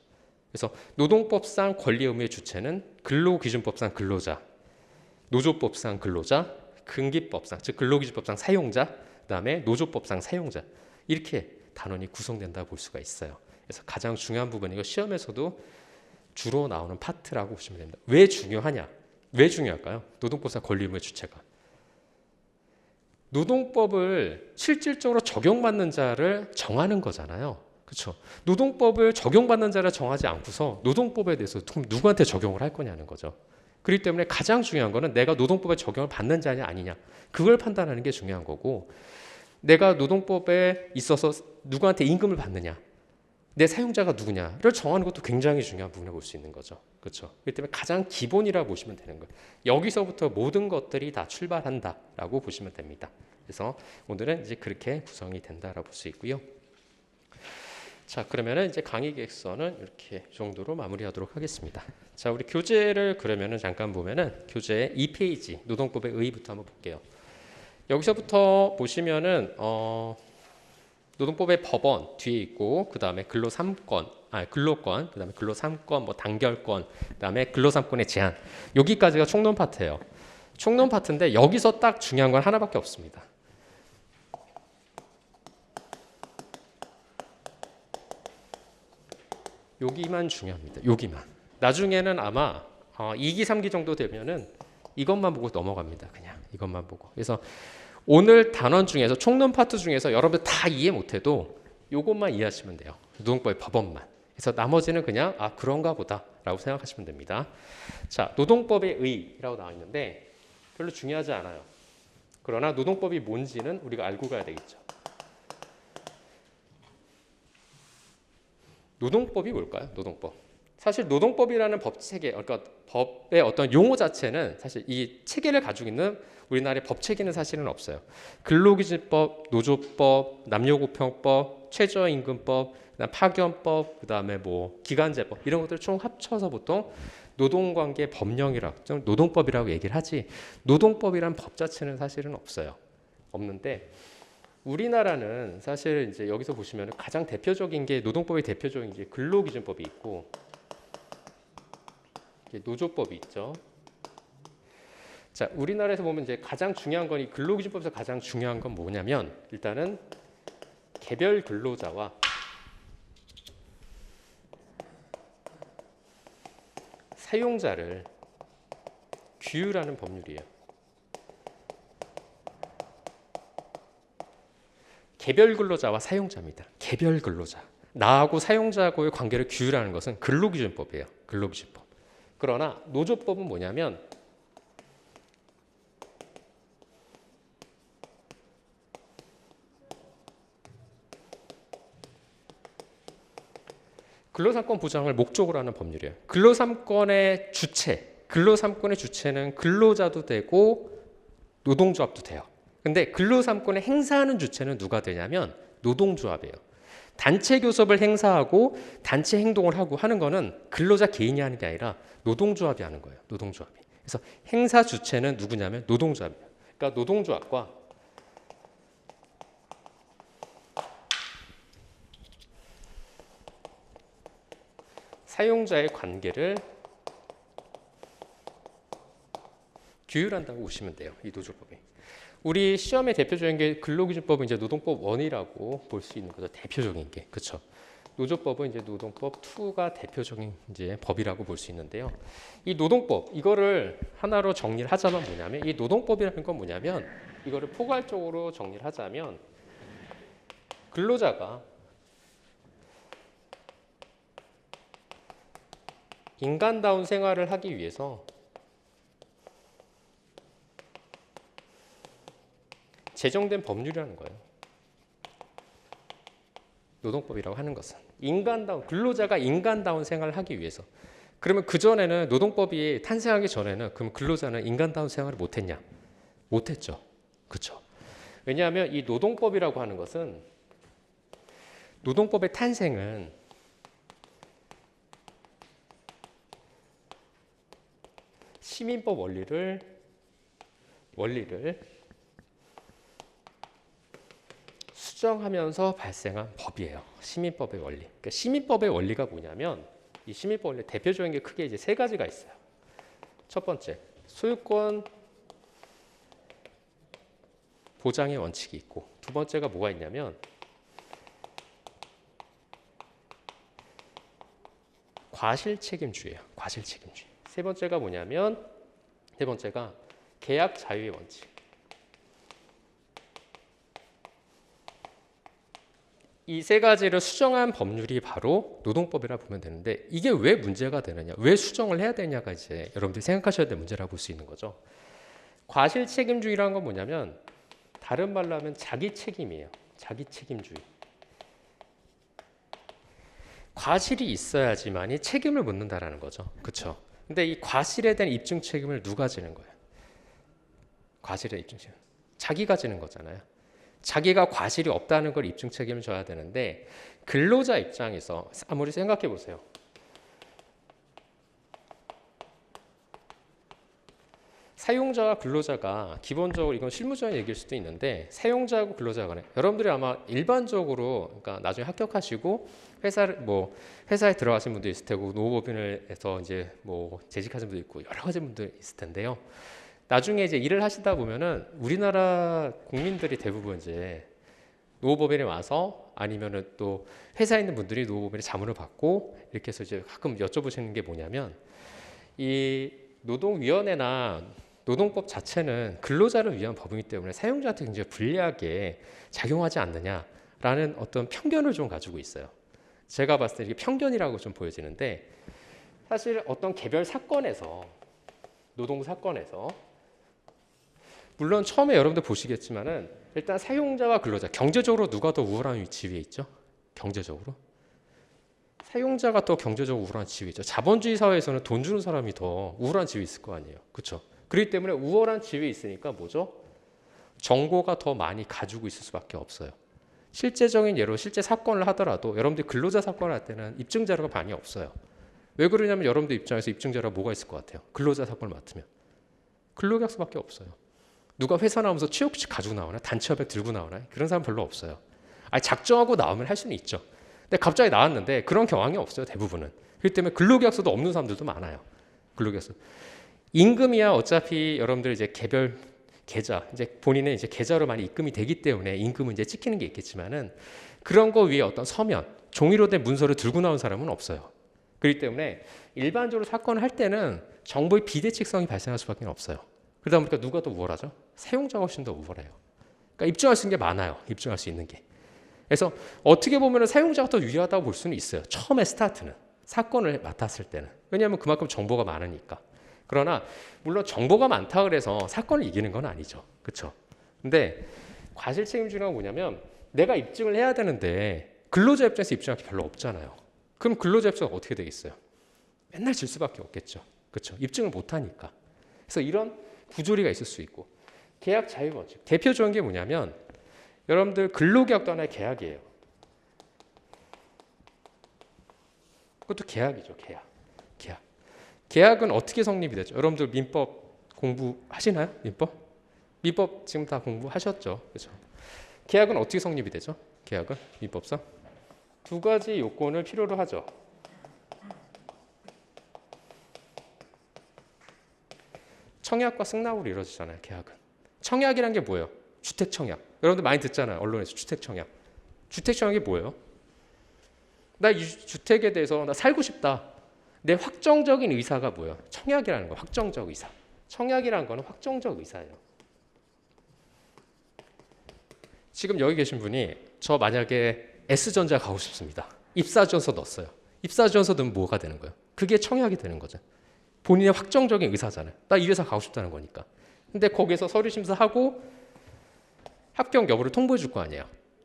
그래서 노동법상 권리 의무의 주체는 근로기준법상 근로자, 노조법상 근로자, 근기법상 즉 근로기준법상 사용자, 그 다음에 노조법상 사용자 이렇게 단원이 구성된다고 볼 수가 있어요. 그래서 가장 중요한 부분이고 시험에서도 주로 나오는 파트라고 보시면 됩니다. 왜 중요하냐? 왜 중요할까요? 노동법상 권리 의무의 주체가 노동법을 실질적으로 적용받는 자를 정하는 거잖아요. 그렇죠? 노동법을 적용받는 자를 정하지 않고서 노동법에 대해서 누구한테 적용을 할 거냐는 거죠. 그렇기 때문에 가장 중요한 거는 내가 노동법에 적용을 받는 자냐 아니냐 그걸 판단하는 게 중요한 거고 내가 노동법에 있어서 누구한테 임금을 받느냐 내 사용자가 누구냐를 정하는 것도 굉장히 중요한 부분을 볼 수 있는 거죠. 그렇죠? 그렇기 때문에 가장 기본이라고 보시면 되는 거예요. 여기서부터 모든 것들이 다 출발한다라고 보시면 됩니다. 그래서 오늘은 이제 그렇게 구성이 된다라고 볼 수 있고요. 자, 그러면은 이제 강의 계획서는 이렇게 정도로 마무리하도록 하겠습니다. 자, 우리 교재를 그러면은 잠깐 보면은 교재 2페이지 노동법의 의의부터 한번 볼게요. 여기서부터 보시면은 노동법의 법원 뒤에 있고 그 다음에 근로 3권, 근로권, 그 다음에 근로 3권, 뭐 단결권, 그 다음에 근로 3권의 제한 여기까지가 총론 파트예요. 총론 파트인데 여기서 딱 중요한 건 하나밖에 없습니다. 여기만 중요합니다. 여기만. 나중에는 아마 2기, 3기 정도 되면은 이것만 보고 넘어갑니다. 그냥 이것만 보고. 그래서 오늘 단원 중에서 총론 파트 중에서 여러분들 다 이해 못해도 이것만 이해하시면 돼요. 노동법의 법원만. 그래서 나머지는 그냥 그런가 보다라고 생각하시면 됩니다. 자, 노동법의 의라고 나와 있는데 별로 중요하지 않아요. 그러나 노동법이 뭔지는 우리가 알고 가야 되겠죠. 노동법이 뭘까요? 노동법. 사실 노동법이라는 법 체계, 그러니까 법의 어떤 용어 자체는 사실 이 체계를 가지고 있는 우리나라의 법 체계는 사실은 없어요. 근로기준법, 노조법, 남녀고평법, 최저임금법, 그다음 파견법, 그다음에 뭐 기간제법 이런 것들 총 합쳐서 보통 노동관계 법령이라고 좀 노동법이라고 얘기를 하지 노동법이란 법 자체는 사실은 없어요. 없는데 우리나라는 사실 이제 여기서 보시면 가장 대표적인 게 노동법의 대표적인 게 근로기준법이 있고 노조법이 있죠. 자, 우리나라에서 보면 이제 가장 중요한 건 이 근로기준법에서 가장 중요한 건 뭐냐면 일단은 개별 근로자와 사용자를 규율하는 법률이에요. 개별 근로자와 사용자입니다. 개별 근로자. 나하고 사용자하고의 관계를 규율하는 것은 근로기준법이에요. 근로기준법. 그러나 노조법은 뭐냐면 근로3권 보장을 목적으로 하는 법률이에요. 근로3권의 주체, 근로3권의 주체는 근로자도 되고 노동조합도 돼요. 근데 근로3권을 행사하는 주체는 누가 되냐면 노동조합이에요. 단체 교섭을 행사하고 단체 행동을 하고 하는 거는 근로자 개인이 하는 게 아니라 노동조합이 하는 거예요. 노동조합이. 그래서 행사 주체는 누구냐면 노동조합이에요. 그러니까 노동조합과 사용자의 관계를 규율한다고 보시면 돼요. 이 노조법이. 우리 시험의 대표적인 게 근로기준법은 이제 노동법 1이라고 볼 수 있는 거죠. 대표적인 게. 그렇죠. 노조법은 이제 노동법 2가 대표적인 이제 법이라고 볼 수 있는데요. 이 노동법 이거를 하나로 정리를 하자면 뭐냐면 이 노동법이라는 건 뭐냐면 이거를 포괄적으로 정리를 하자면 근로자가 인간다운 생활을 하기 위해서 제정된 법률이라는 거예요. 노동법이라고 하는 것은 근로자가 인간다운 생활을 하기 위해서. 그러면 그전에는 노동법이 탄생하기 전에는 그럼 근로자는 인간다운 생활을 못했냐? 못했죠. 그렇죠. 왜냐하면 이 노동법이라고 하는 것은 노동법의 탄생은 시민법 원리를 수정하면서 발생한 법이에요. 시민법의 원리. 그러니까 시민법의 원리가 뭐냐면 이 시민법 원리 대표적인 게 크게 이제 세 가지가 있어요. 첫 번째, 소유권 보장의 원칙이 있고, 두 번째가 뭐가 있냐면 과실 책임주의예요. 과실 책임주의. 세 번째가 뭐냐면 계약 자유의 원칙. 이 세 가지를 수정한 법률이 바로 노동법이라 보면 되는데 이게 왜 문제가 되느냐, 왜 수정을 해야 되냐가 이제 여러분들이 생각하셔야 될 문제라고 볼 수 있는 거죠. 과실 책임주의라는 건 뭐냐면 다른 말로 하면 자기 책임이에요. 자기 책임주의. 과실이 있어야지만이 책임을 묻는다라는 거죠. 그렇죠? 근데 이 과실에 대한 입증 책임을 누가 지는 거예요? 과실의 입증 책임. 자기가 지는 거잖아요. 자기가 과실이 없다는 걸 입증 책임을 져야 되는데 근로자 입장에서 아무리 생각해 보세요. 사용자와 근로자가 기본적으로 이건 실무적인 얘기일 수도 있는데 사용자하고 근로자가 간에 여러분들이 아마 일반적으로 그러니까 나중에 합격하시고 회사에 들어가신 분도 있을 테고 노무법인을 해서 이제 뭐 재직하신 분도 있고 여러 가지 분들 있을 텐데요. 나중에 이제 일을 하시다 보면은 우리나라 국민들이 대부분 이제 노무법인에 와서 아니면은 또 회사에 있는 분들이 노무법인에 자문을 받고 이렇게 해서 이제 가끔 여쭤보시는 게 뭐냐면 이 노동위원회나 노동법 자체는 근로자를 위한 법이기 때문에 사용자한테 굉장히 불리하게 작용하지 않느냐라는 어떤 편견을 좀 가지고 있어요. 제가 봤을 때 이게 편견이라고 좀 보여지는데 사실 어떤 개별 사건에서 노동 사건에서 물론 처음에 여러분들 보시겠지만은 일단 사용자와 근로자 경제적으로 누가 더 우월한 지위에 있죠? 경제적으로 사용자가 더 경제적으로 우월한 지위에 있죠. 자본주의 사회에서는 돈 주는 사람이 더 우월한 지위에 있을 거 아니에요. 그렇죠? 그렇기 때문에 우월한 지위에 있으니까 뭐죠? 정보가 더 많이 가지고 있을 수밖에 없어요. 실제적인 예로 실제 사건을 하더라도 여러분들이 근로자 사건을 할 때는 입증 자료가 많이 없어요. 왜 그러냐면 여러분들 입장에서 입증 자료가 뭐가 있을 것 같아요? 근로자 사건을 맡으면 근로계약서밖에 없어요. 누가 회사 나오면서 취업식 가지고 나오나? 단체협약 들고 나오나? 그런 사람 별로 없어요. 아니, 작정하고 나오면 할 수는 있죠. 근데 갑자기 나왔는데 그런 경향이 없어요. 대부분은. 그렇기 때문에 근로계약서도 없는 사람들도 많아요. 근로계약서. 임금이야 어차피 여러분들 이제 개별 계좌, 이제 본인의 이제 계좌로 많이 입금이 되기 때문에 임금은 이제 찍히는 게 있겠지만은 그런 거 위에 어떤 서면, 종이로 된 문서를 들고 나온 사람은 없어요. 그렇기 때문에 일반적으로 사건을 할 때는 정보의 비대칭성이 발생할 수밖에 없어요. 그러다 보니까 누가 더 우월하죠? 사용자가 훨씬 더 우월해요. 그러니까 입증할 수 있는 게 많아요. 입증할 수 있는 게. 그래서 어떻게 보면 사용자가 더 유리하다고 볼 수는 있어요. 처음에 스타트는. 사건을 맡았을 때는. 왜냐하면 그만큼 정보가 많으니까. 그러나 물론 정보가 많다 그래서 사건을 이기는 건 아니죠. 그렇죠? 근데 과실 책임주의가 뭐냐면 내가 입증을 해야 되는데 근로자 입장에서 입증할 게 별로 없잖아요. 그럼 근로자 입장은 어떻게 되겠어요? 맨날 질 수밖에 없겠죠. 그렇죠? 입증을 못 하니까. 그래서 이런 부조리가 있을 수 있고 계약 자유 원칙 대표적인 게 뭐냐면 여러분들 근로계약도 하나의 계약이에요. 그것도 계약이죠. 계약은 어떻게 성립이 되죠? 여러분들 민법 공부하시나요? 민법 지금 다 공부하셨죠? 그렇죠? 계약은 어떻게 성립이 되죠? 계약은 민법상 두 가지 요건을 필요로 하죠. 청약과 승낙으로 이루어지잖아요. 계약은. 청약이란 게 뭐예요? 주택 청약. 여러분들 많이 듣잖아요. 언론에서 주택 청약. 주택 청약이 뭐예요? 나 이 주택에 대해서 나 살고 싶다. 내 확정적인 의사가 뭐예요? 청약이라는 거. 확정적 의사. 청약이라는 거는 확정적 의사예요. 지금 여기 계신 분이 저 만약에 S전자 가고 싶습니다. 입사지원서 넣었어요. 입사지원서 넣으면 뭐가 되는 거예요? 그게 청약이 되는 거죠. 본인의 확정적인 의사잖아요. 나 이 회사 가고 싶다는 거니까. 근데 거기서 서류 심사하고 합격 여부를 통보해 줄 거 아니에요.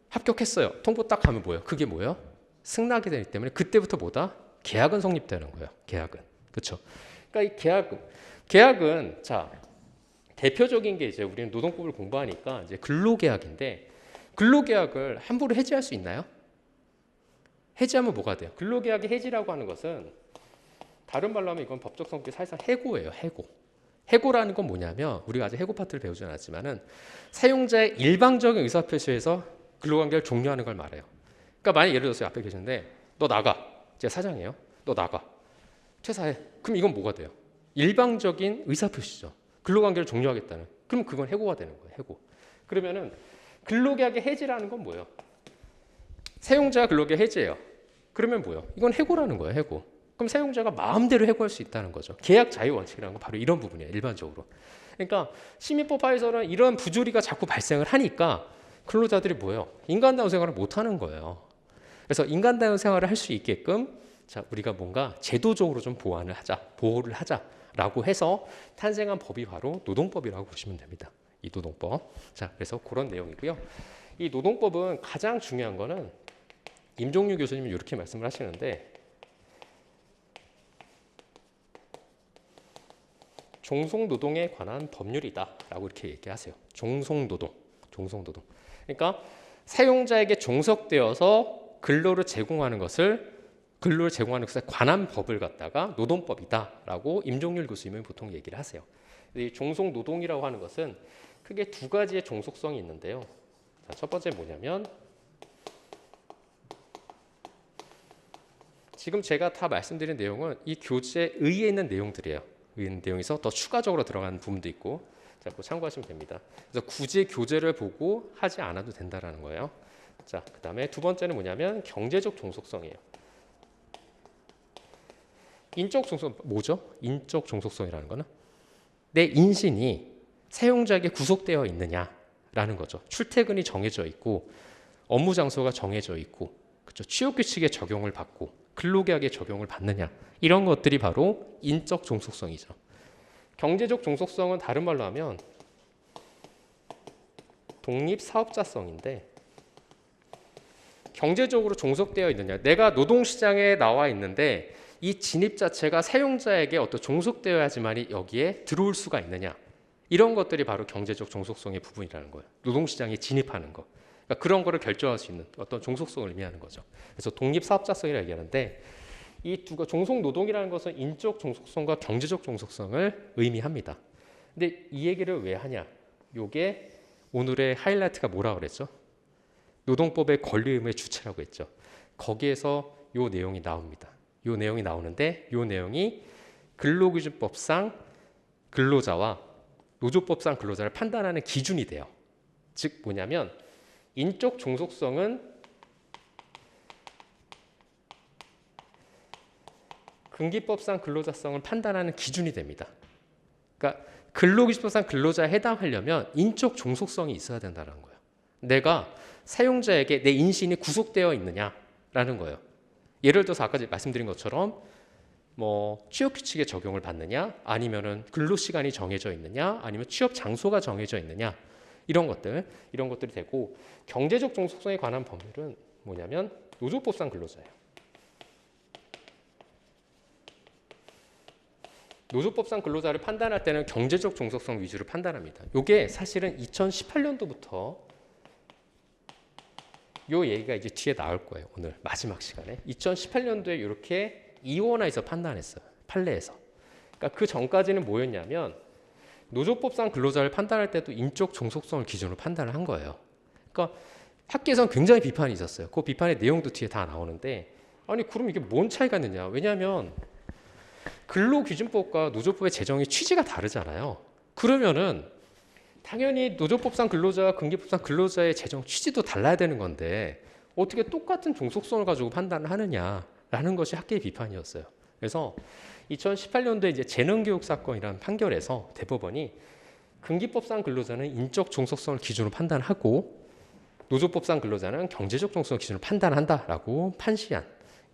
합격했어요. 통보 딱 하면 뭐예요? 그게 뭐예요? 승낙이 되기 때문에 그때부터 뭐다? 계약은 성립되는 거예요. 계약은. 그렇죠? 그러니까 이 계약은 자 대표적인 게 이제 우리는 노동법을 공부하니까 이제 근로계약인데 근로계약을 함부로 해지할 수 있나요? 해지하면 뭐가 돼요? 근로계약의 해지라고 하는 것은 다른 말로 하면 이건 법적 성격이 사실상 해고예요. 해고. 해고라는 건 뭐냐면 우리가 아직 해고 파트를 배우지 않았지만은 사용자의 일방적인 의사표시에서 근로관계를 종료하는 걸 말해요. 그러니까 만약 예를 들어서 앞에 계신데 너 나가. 제가 사장이에요. 너 나가. 퇴사해. 그럼 이건 뭐가 돼요? 일방적인 의사표시죠. 근로관계를 종료하겠다는. 그럼 그건 해고가 되는 거예요. 해고. 그러면은 근로계약의 해지라는 건 뭐예요? 사용자 근로계약 해지예요. 그러면 뭐예요? 이건 해고라는 거예요. 해고. 그럼 사용자가 마음대로 해고할 수 있다는 거죠. 계약 자유 원칙이라는 건 바로 이런 부분이에요. 일반적으로. 그러니까 시민법 하에서는 이런 부조리가 자꾸 발생을 하니까 근로자들이 뭐예요? 인간다운 생활을 못 하는 거예요. 그래서 인간다운 생활을 할 수 있게끔 자, 우리가 뭔가 제도적으로 좀 보호를 하자라고 해서 탄생한 법이 바로 노동법이라고 보시면 됩니다. 이 노동법. 자, 그래서 그런 내용이고요. 이 노동법은 가장 중요한 거는 임종유 교수님이 이렇게 말씀을 하시는데 종속노동에 관한 법률이다라고 이렇게 얘기하세요. 종속노동. 그러니까 사용자에게 종속되어서 근로를 제공하는 것에 관한 법을 갖다가 노동법이다라고 임종률 교수님은 보통 얘기를 하세요. 이 종속노동이라고 하는 것은 크게 두 가지의 종속성이 있는데요. 자, 첫 번째 뭐냐면 지금 제가 다 말씀드린 내용은 이 교재에 의해 있는 내용들이에요. 의해 있는 내용에서 더 추가적으로 들어가는 부분도 있고 자, 그거 참고하시면 됩니다. 그래서 굳이 교재를 보고 하지 않아도 된다라는 거예요. 자, 그다음에 두 번째는 뭐냐면 경제적 종속성이에요. 인적 종속 뭐죠? 인적 종속성이라는 거는 내 인신이 사용자에게 구속되어 있느냐라는 거죠. 출퇴근이 정해져 있고 업무 장소가 정해져 있고 그렇죠? 취업 규칙에 적용을 받고 근로계약에 적용을 받느냐 이런 것들이 바로 인적 종속성이죠. 경제적 종속성은 다른 말로 하면 독립사업자성인데 경제적으로 종속되어 있느냐 내가 노동시장에 나와 있는데 이 진입 자체가 사용자에게 어떤 종속되어야지만이 여기에 들어올 수가 있느냐 이런 것들이 바로 경제적 종속성의 부분이라는 거예요. 노동시장에 진입하는 거 그러니까 그런 거를 결정할 수 있는 어떤 종속성을 의미하는 거죠. 그래서 독립사업자성이라고 얘기하는데 이 두 가지 종속노동이라는 것은 인적 종속성과 경제적 종속성을 의미합니다. 근데 이 얘기를 왜 하냐? 요게 오늘의 하이라이트가 뭐라고 그랬죠? 노동법의 권리 의무의 주체라고 했죠. 거기에서 요 내용이 나옵니다. 요 내용이 나오는데 요 내용이 근로기준법상 근로자와 노조법상 근로자를 판단하는 기준이 돼요. 즉 뭐냐면 인적 종속성은 근기법상 근로자성을 판단하는 기준이 됩니다. 그러니까 근로기준법상 근로자에 해당하려면 인적 종속성이 있어야 된다는 거예요. 내가 사용자에게 내 인신이 구속되어 있느냐라는 거예요. 예를 들어서 아까 말씀드린 것처럼 뭐 취업 규칙에 적용을 받느냐, 아니면은 근로 시간이 정해져 있느냐, 아니면 취업 장소가 정해져 있느냐 이런 것들이 되고 경제적 종속성에 관한 법률은 뭐냐면 노조법상 근로자예요. 노조법상 근로자를 판단할 때는 경제적 종속성 위주로 판단합니다. 이게 사실은 2018년도부터 요 얘기가 이제 뒤에 나올 거예요. 오늘 마지막 시간에 2018년도에 이렇게 이원화에서 판단했어요. 판례에서. 그러니까 그 전까지는 뭐였냐면 노조법상 근로자를 판단할 때도 인적 종속성을 기준으로 판단을 한 거예요. 그러니까 학계에서는 굉장히 비판이 있었어요. 그 비판의 내용도 뒤에 다 나오는데 아니 그럼 이게 뭔 차이가 있느냐? 왜냐하면 근로기준법과 노조법의 제정의 취지가 다르잖아요. 그러면은 당연히 노조법상 근로자와 근기법상 근로자의 재정 취지도 달라야 되는 건데 어떻게 똑같은 종속성을 가지고 판단을 하느냐라는 것이 학계의 비판이었어요. 그래서 2018년도에 이제 재능교육 사건이라는 판결에서 대법원이 근기법상 근로자는 인적 종속성을 기준으로 판단하고 노조법상 근로자는 경제적 종속성을 기준으로 판단한다라고 판시한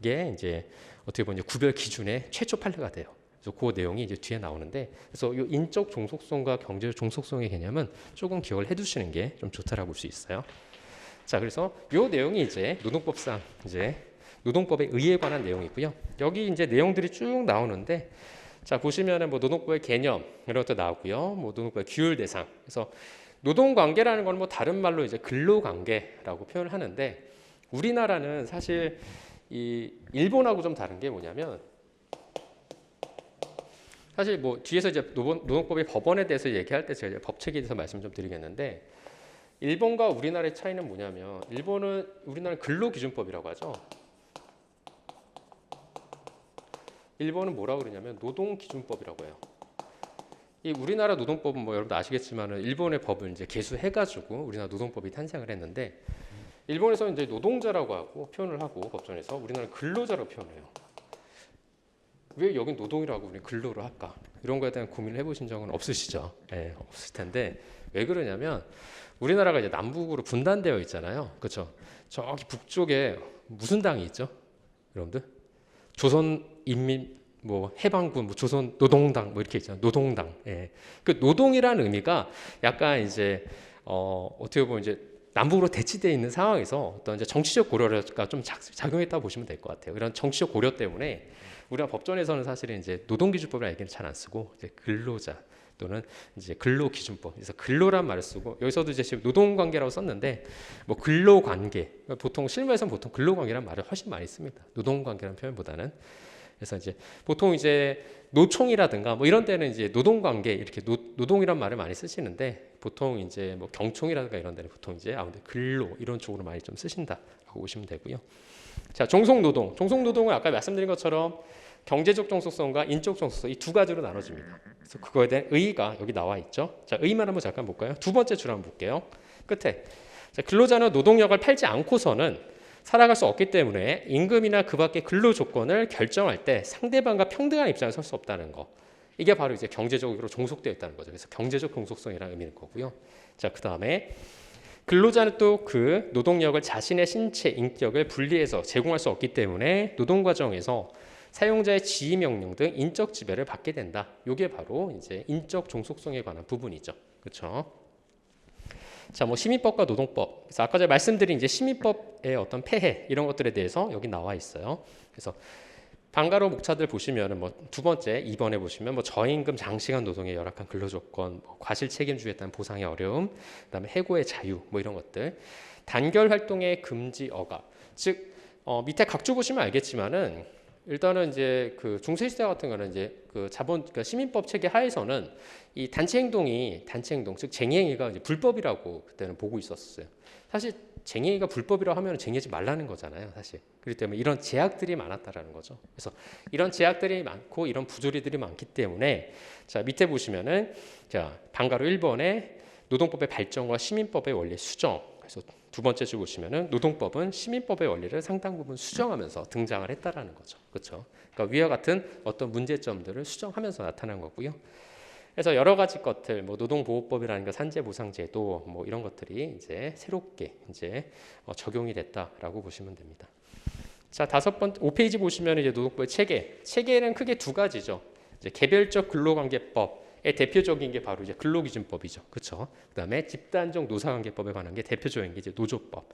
게 이제 어떻게 보면 구별 기준의 최초 판례가 돼요. 그래서 그 내용이 이제 뒤에 나오는데, 그래서 이 인적 종속성과 경제적 종속성의 개념은 조금 기억을 해두시는 게 좀 좋다라고 볼 수 있어요. 자, 그래서 이 내용이 이제 노동법상 이제 노동법에 의해 관한 내용이고요. 여기 이제 내용들이 쭉 나오는데, 자 보시면은 뭐 노동법의 개념 이런 것도 나오고요. 뭐 노동법의 규율 대상. 그래서 노동 관계라는 건 뭐 다른 말로 이제 근로 관계라고 표현을 하는데, 우리나라는 사실 이 일본하고 좀 다른 게 뭐냐면, 사실 뭐 뒤에서 이제 노동법의 법원에 대해서 얘기할 때 제가 법칙에 대해서 말씀 좀 드리겠는데, 일본과 우리나라의 차이는 뭐냐면, 우리나라는 근로기준법이라고 하죠. 일본은 뭐라고 그러냐면 노동기준법이라고 해요. 이 우리나라 노동법은 뭐 여러분도 아시겠지만 일본의 법을 이제 개수해가지고 우리나라 노동법이 탄생을 했는데, 일본에서는 이제 노동자라고 하고 표현을 하고 법정에서, 우리나라는 근로자라고 표현해요. 왜 여긴 노동이라고 우리 근로를 할까? 이런 거에 대한 고민을 해보신 적은 없으시죠? 네, 없을 텐데, 왜 그러냐면 우리나라가 이제 남북으로 분단되어 있잖아요. 그렇죠? 저기 북쪽에 무슨 당이 있죠? 여러분들? 조선인민 뭐 해방군, 뭐 조선 노동당 뭐 이렇게 있잖아요. 노동당. 예. 그 노동이라는 의미가 약간 이제 어떻게 보면 이제 남북으로 대치되어 있는 상황에서 어떤 이제 정치적 고려가 좀 작용했다고 보시면 될 것 같아요. 이런 정치적 고려 때문에 우리가 법전에서는 사실은 이제 노동기준법이라는 얘기는 잘 안 쓰고 이제 근로자 또는 이제 근로기준법, 그래서 근로란 말을 쓰고, 여기서도 이제 지금 노동관계라고 썼는데 뭐 근로관계, 보통 실무에서는 보통 근로관계란 말을 훨씬 많이 씁니다. 노동관계라는 표현보다는. 그래서 이제 보통 이제 노총이라든가 뭐 이런 데는 이제 노동관계 이렇게 노동이란 말을 많이 쓰시는데, 보통 이제 뭐 경총이라든가 이런 데는 보통 이제 아무튼 근로 이런 쪽으로 많이 좀 쓰신다라고 보시면 되고요. 자, 종속노동은 아까 말씀드린 것처럼 경제적 종속성과 인적 종속성 이 두 가지로 나눠집니다. 그래서 그거에 대한 의의가 여기 나와 있죠. 자, 의의만 한번 잠깐 볼까요? 두 번째 줄 한번 볼게요. 끝에. 자, 근로자는 노동력을 팔지 않고서는 살아갈 수 없기 때문에 임금이나 그 밖의 근로 조건을 결정할 때 상대방과 평등한 입장에 설 수 없다는 거. 이게 바로 이제 경제적으로 종속되어 있다는 거죠. 그래서 경제적 종속성이라는 의미는 거고요. 자, 그 다음에 근로자는 또 그 노동력을 자신의 신체, 인격을 분리해서 제공할 수 없기 때문에 노동 과정에서 사용자의 지휘 명령 등 인적 지배를 받게 된다. 이게 바로 이제 인적 종속성에 관한 부분이죠. 그렇죠? 자, 뭐 시민법과 노동법. 그래서 아까 제가 말씀드린 이제 시민법의 어떤 폐해 이런 것들에 대해서 여기 나와 있어요. 그래서 방가로 목차들 보시면은 뭐 두 번째 2번에 보시면 뭐 저임금 장시간 노동의 열악한 근로 조건, 뭐 과실 책임주의에 따른 보상의 어려움, 그다음에 해고의 자유 뭐 이런 것들, 단결 활동의 금지 어가. 즉 밑에 각주 보시면 알겠지만은 일단은 이제 그 중세 시대 같은 거는 이제 그 그러니까 시민법 체계 하에서는 이 단체 행동 즉 쟁의행위가 이제 불법이라고 그때는 보고 있었어요. 사실 쟁의행위가 불법이라고 하면 쟁의하지 말라는 거잖아요, 사실. 그렇기 때문에 이런 제약들이 많았다라는 거죠. 그래서 이런 제약들이 많고 이런 부조리들이 많기 때문에, 자 밑에 보시면은 자 방가로 1번에 노동법의 발전과 시민법의 원리 수정. 그래서 두 번째 줄 보시면은 노동법은 시민법의 원리를 상당 부분 수정하면서 등장을 했다라는 거죠. 그렇죠? 그러니까 위와 같은 어떤 문제점들을 수정하면서 나타난 거고요. 그래서 여러 가지 것들, 뭐 노동보호법이라든가 산재보상제도 뭐 이런 것들이 이제 새롭게 이제 적용이 됐다라고 보시면 됩니다. 자, 5페이지 보시면 이제 노동법의 체계는 크게 두 가지죠. 이제 개별적 근로관계법의 대표적인 게 바로 이제 근로기준법이죠. 그렇죠? 그다음에 집단적 노사관계법에 관한 게 대표적인 게 이제 노조법.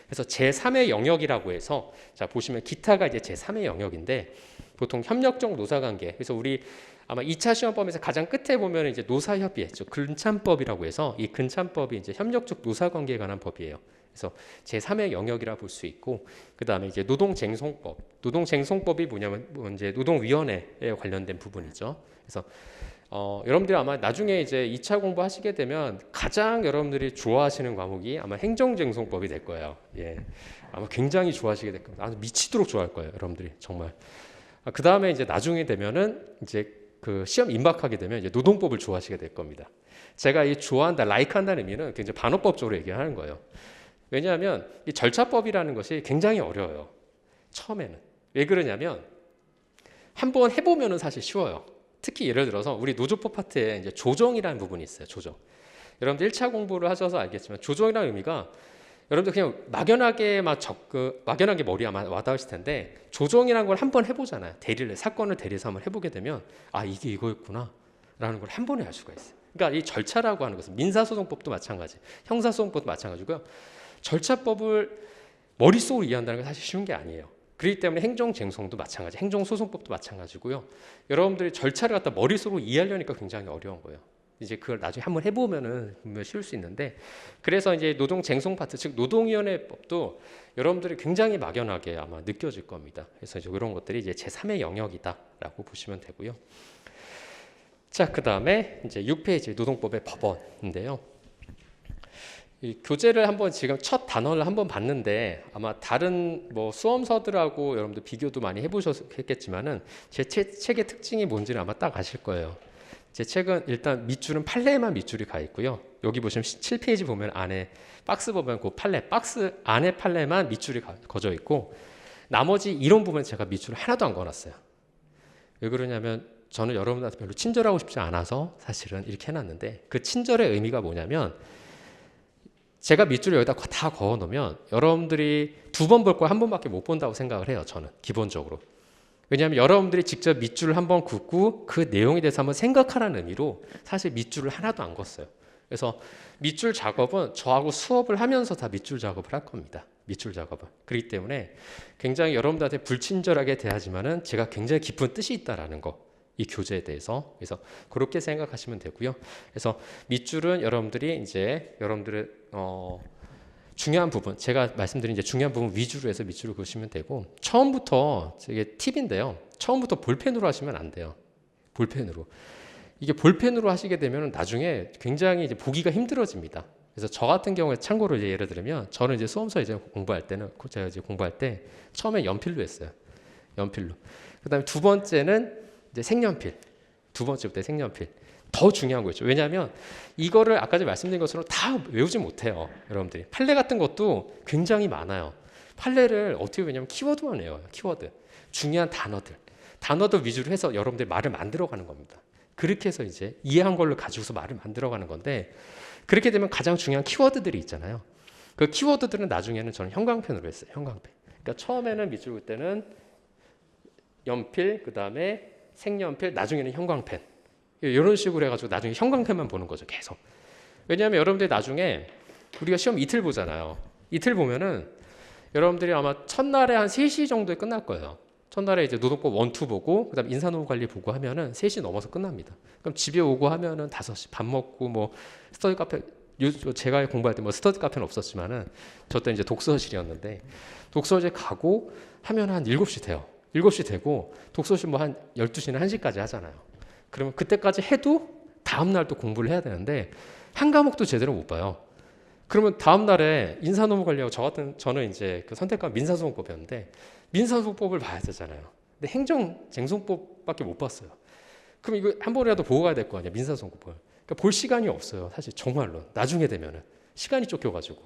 그래서 제3의 영역이라고 해서, 자 보시면 기타가 이제 제3의 영역인데, 보통 협력적 노사관계. 그래서 우리 아마 2차 시험법에서 가장 끝에 보면 이제 노사협의회, 즉 근참법이라고 해서, 이 근참법이 이제 협력적 노사관계에 관한 법이에요. 그래서 제3의 영역이라 볼 수 있고, 그 다음에 이제 노동쟁송법. 노동쟁송법이 뭐냐면 이제 노동위원회에 관련된 부분이죠. 그래서 여러분들이 아마 나중에 이제 2차 공부하시게 되면 가장 여러분들이 좋아하시는 과목이 아마 행정쟁송법이 될 거예요. 예, 아마 굉장히 좋아하시게 될 겁니다. 아주 미치도록 좋아할 거예요, 여러분들이 정말. 그 다음에 이제 나중에 되면은 이제 그 시험 임박하게 되면 이제 노동법을 좋아하시게 될 겁니다. 제가 이 좋아한다, 라이크한다는 의미는 굉장히 반어법적으로 얘기하는 거예요. 왜냐하면 이 절차법이라는 것이 굉장히 어려워요. 처음에는. 왜 그러냐면 한번 해보면은 사실 쉬워요. 특히 예를 들어서 우리 노조법 파트에 이제 조정이라는 부분이 있어요. 조정. 여러분들 1차 공부를 하셔서 알겠지만 조정이라는 의미가 여러분들 그냥 막연하게 머리에 아마 와닿으실 텐데 조정이라는 걸 한번 해보잖아요. 사건을 대리해서 한번 해보게 되면 아 이게 이거였구나 라는 걸 한 번에 알 수가 있어요. 그러니까 이 절차라고 하는 것은 민사소송법도 마찬가지, 형사소송법도 마찬가지고요. 절차법을 머릿속으로 이해한다는 건 사실 쉬운 게 아니에요. 그렇기 때문에 행정쟁송도 마찬가지, 행정소송법도 마찬가지고요. 여러분들이 절차를 갖다 머릿속으로 이해하려니까 굉장히 어려운 거예요. 이제 그걸 나중에 한번 해보면은 분명 쉬울 수 있는데, 그래서 이제 노동쟁송 파트, 즉 노동위원회법도 여러분들이 굉장히 막연하게 아마 느껴질 겁니다. 그래서 이제 이런 것들이 이제 제3의 영역이다라고 보시면 되고요. 자, 그 다음에 이제 6페이지 노동법의 법원인데요. 이 교재를 한번 지금 첫 단원을 한번 봤는데 아마 다른 뭐 수험서들하고 여러분들 비교도 많이 해보셨겠지만은 제 책의 특징이 뭔지는 아마 딱 아실 거예요. 제 책은 일단 밑줄은 판례에만 밑줄이 가 있고요. 여기 보시면 7페이지 보면 안에 박스 보면 그 판례, 박스 안에 판례만 밑줄이 거져 있고 나머지 이론 부분 제가 밑줄을 하나도 안 그어놨어요. 왜 그러냐면 저는 여러분한테 별로 친절하고 싶지 않아서 사실은 이렇게 해놨는데, 그 친절의 의미가 뭐냐면 제가 밑줄을 여기다 다 그어 놓으면 여러분들이 2번 볼 걸 1번밖에 못 본다고 생각을 해요. 저는 기본적으로. 왜냐하면 여러분들이 직접 밑줄을 한번 긋고 그 내용에 대해서 한번 생각하라는 의미로 사실 밑줄을 하나도 안 걷어요. 그래서 밑줄 작업은 저하고 수업을 하면서 다 밑줄 작업을 할 겁니다. 밑줄 작업은. 그렇기 때문에 굉장히 여러분들한테 불친절하게 대하지만은 제가 굉장히 깊은 뜻이 있다라는 거, 이 교재에 대해서. 그래서 그렇게 생각하시면 되고요. 그래서 밑줄은 여러분들이 이제 여러분들의 중요한 부분, 제가 말씀드린 이제 중요한 부분 위주로 해서 밑줄을 그으시면 되고, 처음부터 이게 팁인데요. 처음부터 볼펜으로 하시면 안 돼요. 볼펜으로. 이게 볼펜으로 하시게 되면 나중에 굉장히 이제 보기가 힘들어집니다. 그래서 저 같은 경우에 참고로 이제 예를 들면 저는 이제 수험서 이제 공부할 때는 제가 이제 공부할 때 처음에 연필로 했어요. 연필로. 그다음에 두 번째는 이제 색연필. 두 번째부터 색연필. 더 중요한 거죠. 왜냐하면 이거를 아까 전에 말씀드린 것처럼 다 외우지 못해요. 여러분들이. 판례 같은 것도 굉장히 많아요. 판례를 어떻게 외우냐면 키워드만 외워요. 키워드. 중요한 단어들 위주로 해서 여러분들이 말을 만들어가는 겁니다. 그렇게 해서 이제 이해한 걸로 가지고서 말을 만들어가는 건데, 그렇게 되면 가장 중요한 키워드들이 있잖아요. 그 키워드들은 나중에는 저는 형광펜으로 했어요. 형광펜. 그러니까 처음에는 밑줄 긋을 때는 연필, 그 다음에 색연필, 나중에는 형광펜. 이런 식으로 해가지고 나중에 형광펜만 보는 거죠. 계속. 왜냐하면 여러분들이 나중에 우리가 시험 이틀 보잖아요. 이틀 보면은 여러분들이 아마 첫날에 한 3시 정도에 끝날 거예요. 첫날에 이제 노동법 1, 2 보고 그다음 인사노무관리 보고 하면은 3시 넘어서 끝납니다. 그럼 집에 오고 하면은 5시 밥 먹고 뭐 스터디 카페, 제가 공부할 때 뭐 스터디 카페는 없었지만은 저 때 이제 독서실이었는데 독서실 가고 하면 한 7시 돼요. 7시 되고 독서실 뭐 한 12시나 1시까지 하잖아요. 그러면 그때까지 해도 다음 날 또 공부를 해야 되는데 한 과목도 제대로 못 봐요. 그러면 다음 날에 인사노무관리하고 저는 이제 그 선택한 민사소송법이었는데 민사소송법을 봐야 되잖아요. 근데 행정쟁송법밖에 못 봤어요. 그럼 이거 한 번이라도 보고 가야 될 거 아니야, 민사소송법을. 그러니까 볼 시간이 없어요, 사실 정말로. 나중에 되면은 시간이 쫓겨가지고.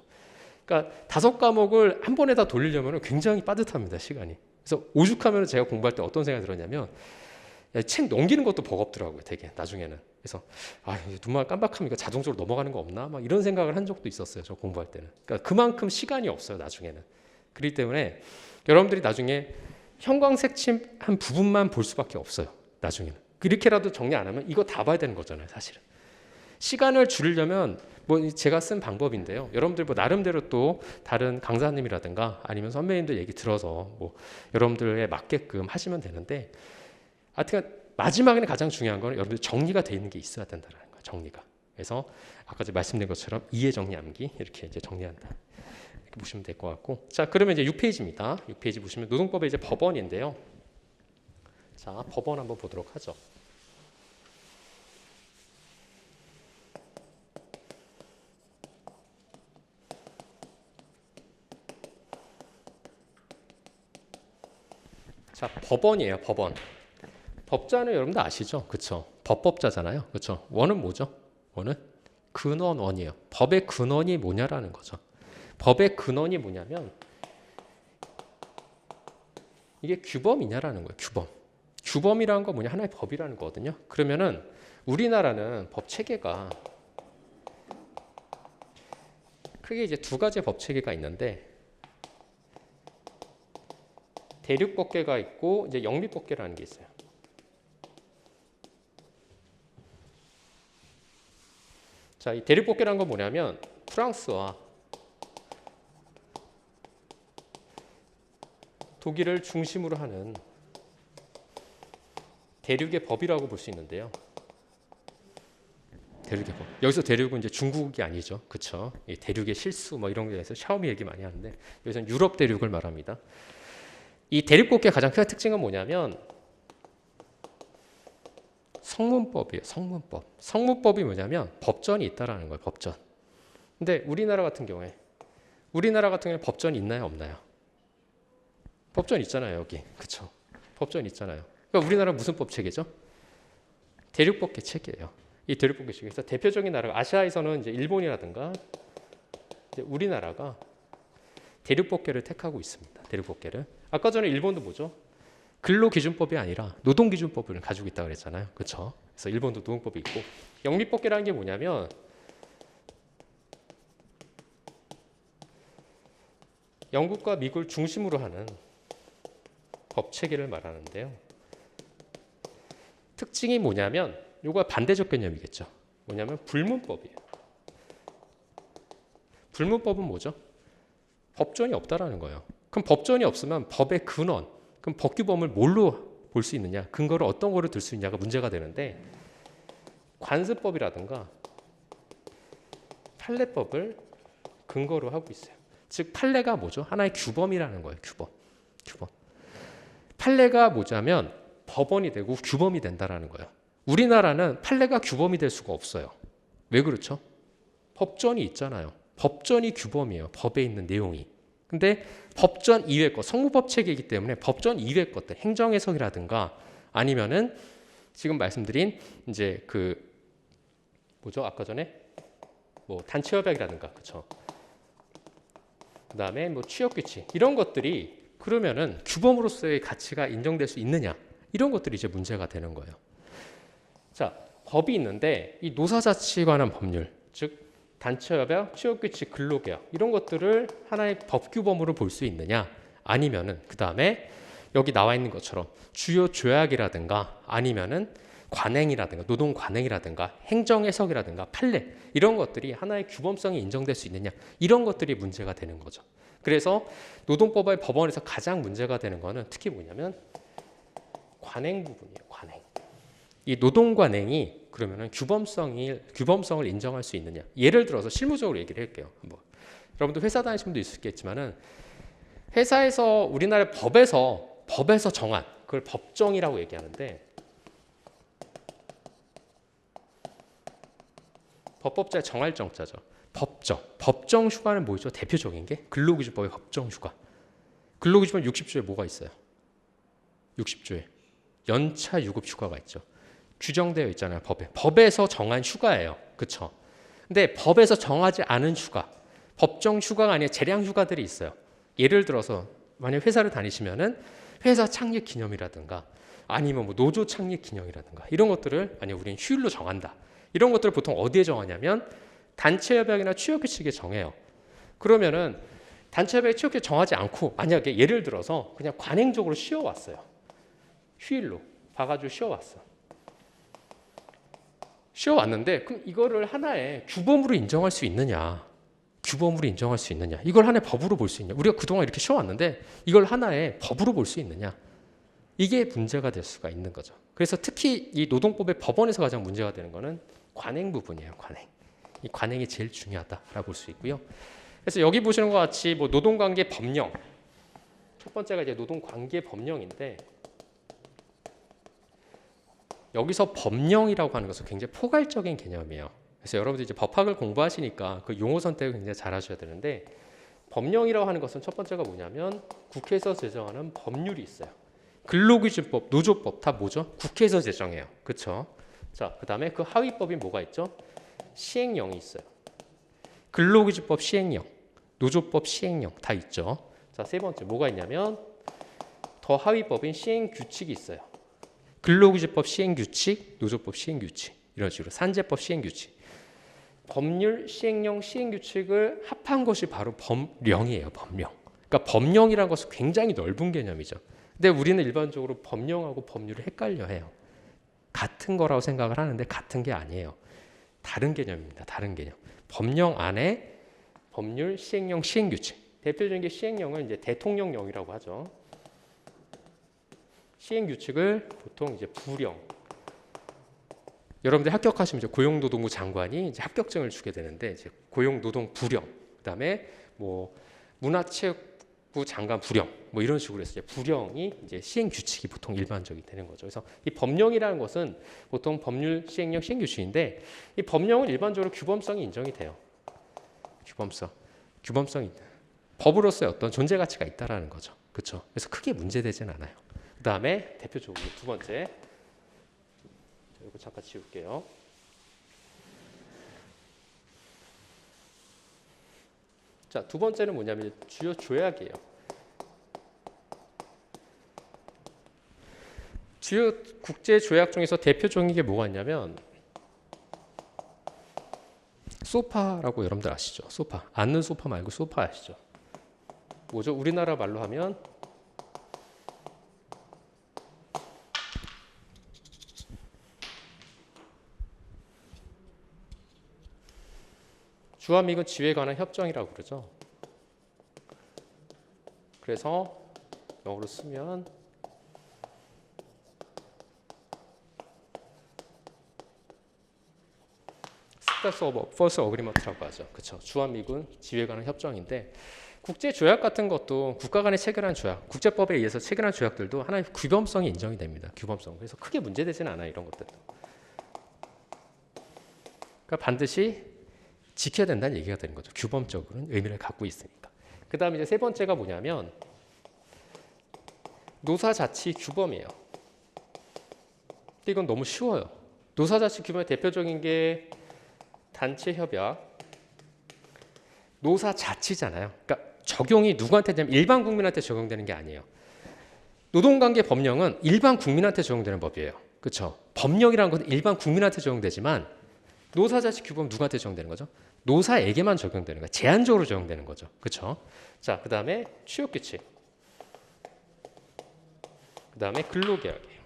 그러니까 5과목을 한 번에 다 돌리려면 굉장히 빠듯합니다, 시간이. 그래서 오죽하면 제가 공부할 때 어떤 생각이 들었냐면 책 넘기는 것도 버겁더라고요, 되게 나중에는. 그래서 눈만 깜박하면 이거 자동적으로 넘어가는 거 없나? 막 이런 생각을 한 적도 있었어요, 저 공부할 때는. 그러니까 그만큼 시간이 없어요, 나중에는. 그렇기 때문에 여러분들이 나중에 형광색 침 한 부분만 볼 수밖에 없어요, 나중에는. 그렇게라도 정리 안 하면 이거 다 봐야 되는 거잖아요, 사실은. 시간을 줄이려면 뭐 제가 쓴 방법인데요. 여러분들 뭐 나름대로 또 다른 강사님이라든가 아니면 선배님들 얘기 들어서 뭐 여러분들에 맞게끔 하시면 되는데, 하여튼 마지막에는 가장 중요한 건 여러분들 정리가 돼 있는 게 있어야 된다는 거예요. 정리가. 그래서 아까 말씀드린 것처럼 이해 정리 암기 이렇게 이제 정리한다. 이렇게 보시면 될 것 같고, 자 그러면 이제 6페이지입니다. 6페이지 보시면 노동법의 이제 법원인데요. 자 법원 한번 보도록 하죠. 자 법원이에요. 법원. 법자는 여러분들 아시죠? 그쵸? 법법자잖아요. 그쵸? 원은 뭐죠? 원은 근원원이에요. 법의 근원이 뭐냐라는 거죠. 법의 근원이 뭐냐면 이게 규범이냐라는 거예요. 규범. 규범이라는 거 뭐냐? 하나의 법이라는 거거든요. 그러면은 우리나라는 법 체계가 크게 이제 두 가지 법 체계가 있는데 대륙법계가 있고 이제 영미법계라는 게 있어요. 자, 이 대륙법계라는 건 뭐냐면 프랑스와 독일을 중심으로 하는 대륙의 법이라고 볼 수 있는데요. 대륙의 법. 여기서 대륙은 이제 중국이 아니죠. 그렇죠? 이 대륙의 실수 뭐 이런 거에 대해서 샤오미 얘기 많이 하는데 여기서는 유럽 대륙을 말합니다. 이 대륙법계의 가장 큰 특징은 뭐냐면 성문법이에요. 성문법. 성문법이 뭐냐면 법전이 있다라는 거예요. 법전. 근데 우리나라 같은 경우에 법전이 있나요, 없나요? 법전 있잖아요, 여기. 그렇죠? 법전 있잖아요. 그러니까 우리나라 무슨 법 체계죠? 대륙법계 체계예요. 이 대륙법계 체계에서 대표적인 나라가 아시아에서는 이제 일본이라든가 이제 우리나라가 대륙법계를 택하고 있습니다. 대륙법계를. 아까 전에 일본도 뭐죠? 근로기준법이 아니라 노동기준법을 가지고 있다고 그랬잖아요. 그렇죠? 그래서 일본도 노동법이 있고 영미법계라는 게 뭐냐면 영국과 미국을 중심으로 하는 법 체계를 말하는데요. 특징이 뭐냐면 이거와 반대적 개념이겠죠. 뭐냐면 불문법이에요. 불문법은 뭐죠? 법전이 없다라는 거예요. 그럼 법전이 없으면 법의 근원, 그럼 법규범을 뭘로 볼 수 있느냐? 근거를 어떤 거를 들 수 있냐가 문제가 되는데 관습법이라든가 판례법을 근거로 하고 있어요. 즉 판례가 뭐죠? 하나의 규범이라는 거예요. 규범. 판례가 뭐냐면 법원이 되고 규범이 된다라는 거예요. 우리나라는 판례가 규범이 될 수가 없어요. 왜 그렇죠? 법전이 있잖아요. 법전이 규범이에요. 법에 있는 내용이. 근데 법전 이외 것, 성무법 체계이기 때문에 법전 이외 것들, 행정해석이라든가 아니면은 지금 말씀드린 이제 그 뭐죠? 아까 전에 뭐 단체협약이라든가, 그렇죠? 그다음에 뭐 취업규칙 이런 것들이 그러면은 규범으로서의 가치가 인정될 수 있느냐? 이런 것들이 이제 문제가 되는 거예요. 자, 법이 있는데 이 노사자치에 관한 법률, 즉 단체협약, 취업규칙, 근로계약 이런 것들을 하나의 법규범으로 볼 수 있느냐? 아니면은 그 다음에 여기 나와 있는 것처럼 주요 조약이라든가 아니면은 관행이라든가 노동 관행이라든가 행정해석이라든가 판례 이런 것들이 하나의 규범성이 인정될 수 있느냐? 이런 것들이 문제가 되는 거죠. 그래서 노동법의 법원에서 가장 문제가 되는 거는 특히 뭐냐면 관행 부분이에요. 관행. 이 노동 관행이 그러면은 규범성을 인정할 수 있느냐? 예를 들어서 실무적으로 얘기를 할게요. 한번. 여러분도 회사 다니신 분도 있겠지만은 회사에서 우리나라 법에서 정한 그걸 법정이라고 얘기하는데 법법자의 정할 정자죠. 법정 휴가는 뭐죠? 대표적인 게 근로기준법의 법정 휴가. 근로기준법 60조에 뭐가 있어요? 60조에 연차 유급 휴가가 있죠. 규정되어 있잖아요. 법에서 정한 휴가예요. 그렇죠? 근데 법에서 정하지 않은 휴가, 법정 휴가가 아니라 재량 휴가들이 있어요. 예를 들어서 만약 회사를 다니시면은 회사 창립 기념이라든가 아니면 뭐 노조 창립 기념이라든가 이런 것들을 만약 우리는 휴일로 정한다. 이런 것들을 보통 어디에 정하냐면 단체협약이나 취업규칙에 정해요. 그러면은 단체협약에 취업규칙 정하지 않고 만약에 예를 들어서 그냥 관행적으로 쉬어왔어요. 휴일로 봐가지고 쉬어왔는데 그럼 이거를 하나의 규범으로 인정할 수 있느냐? 이걸 하나의 법으로 볼 수 있냐? 우리가 그동안 이렇게 쉬어왔는데 이걸 하나의 법으로 볼 수 있느냐? 이게 문제가 될 수가 있는 거죠. 그래서 특히 이 노동법의 법원에서 가장 문제가 되는 거는 관행 부분이에요. 이 관행이 제일 중요하다라고 볼 수 있고요. 그래서 여기 보시는 것 같이 뭐 노동관계 법령 첫 번째가 이제 노동관계 법령인데 여기서 법령이라고 하는 것은 굉장히 포괄적인 개념이에요. 그래서 여러분들 이제 법학을 공부하시니까 그 용어 선택을 굉장히 잘 하셔야 되는데 법령이라고 하는 것은 첫 번째가 뭐냐면 국회에서 제정하는 법률이 있어요. 근로기준법, 노조법 다 뭐죠? 국회에서 제정해요. 그렇죠? 자, 그다음에 그 하위법이 뭐가 있죠? 시행령이 있어요. 근로기준법 시행령, 노조법 시행령 다 있죠. 자, 세 번째 뭐가 있냐면 더 하위법인 시행규칙이 있어요. 근로기준법 시행규칙, 노조법 시행규칙 이런 식으로 산재법 시행규칙. 법률, 시행령, 시행규칙을 합한 것이 바로 법령이에요. 법령. 그러니까 법령이라는 것은 굉장히 넓은 개념이죠. 근데 우리는 일반적으로 법령하고 법률을 헷갈려 해요. 같은 거라고 생각을 하는데 같은 게 아니에요. 다른 개념입니다. 다른 개념. 법령 안에 법률, 시행령, 시행규칙. 대표적인 게 시행령을 이제 대통령령이라고 하죠. 시행규칙을 보통 이제 부령. 여러분들 합격하시면 이제 고용노동부 장관이 이제 합격증을 주게 되는데 이제 고용노동 부령. 그다음에 뭐 문화체육부 장관 부령. 뭐 이런 식으로 해서 이제 부령이 이제 시행규칙이 보통 일반적이 되는 거죠. 그래서 이 법령이라는 것은 보통 법률, 시행령, 시행규칙인데 이 법령은 일반적으로 규범성이 인정이 돼요. 규범성이 법으로서의 어떤 존재 가치가 있다라는 거죠. 그렇죠? 그래서 크게 문제되진 않아요. 그다음에 대표적으로 두 번째, 이거 잠깐 지울게요. 자, 두 번째는 뭐냐면 주요 조약이에요. 주요 국제 조약 중에서 대표적인 게 뭐가 있냐면 소파라고 여러분들 아시죠? 소파. 앉는 소파 말고 소파 아시죠? 뭐죠? 우리나라 말로 하면 주한미군 지휘에 관한 협정이라고 그러죠. 그래서 영어로 쓰면 Status of Force Agreement라고 하죠. 그렇죠. 주한미군 지휘에 관한 협정인데 국제 조약 같은 것도 국가 간에 체결한 조약, 국제법에 의해서 체결한 조약들도 하나의 규범성이 인정이 됩니다. 규범성. 그래서 크게 문제되지는 않아요. 이런 것들도. 그러니까 반드시 지켜야 된다는 얘기가 되는 거죠. 규범적으로는 의미를 갖고 있으니까. 그 다음에 이제 세 번째가 뭐냐면 노사자치 규범이에요. 근데 이건 너무 쉬워요. 노사자치 규범의 대표적인 게 단체협약, 노사자치잖아요. 그러니까 적용이 누구한테 되면 일반 국민한테 적용되는 게 아니에요. 노동관계 법령은 일반 국민한테 적용되는 법이에요. 그렇죠? 법령이라는 것은 일반 국민한테 적용되지만 노사자치 규범 누구한테 적용되는 거죠? 노사에게만 적용되는 거예요. 제한적으로 적용되는 거죠. 그렇죠? 자, 그다음에 취업규칙. 그다음에 근로계약이에요.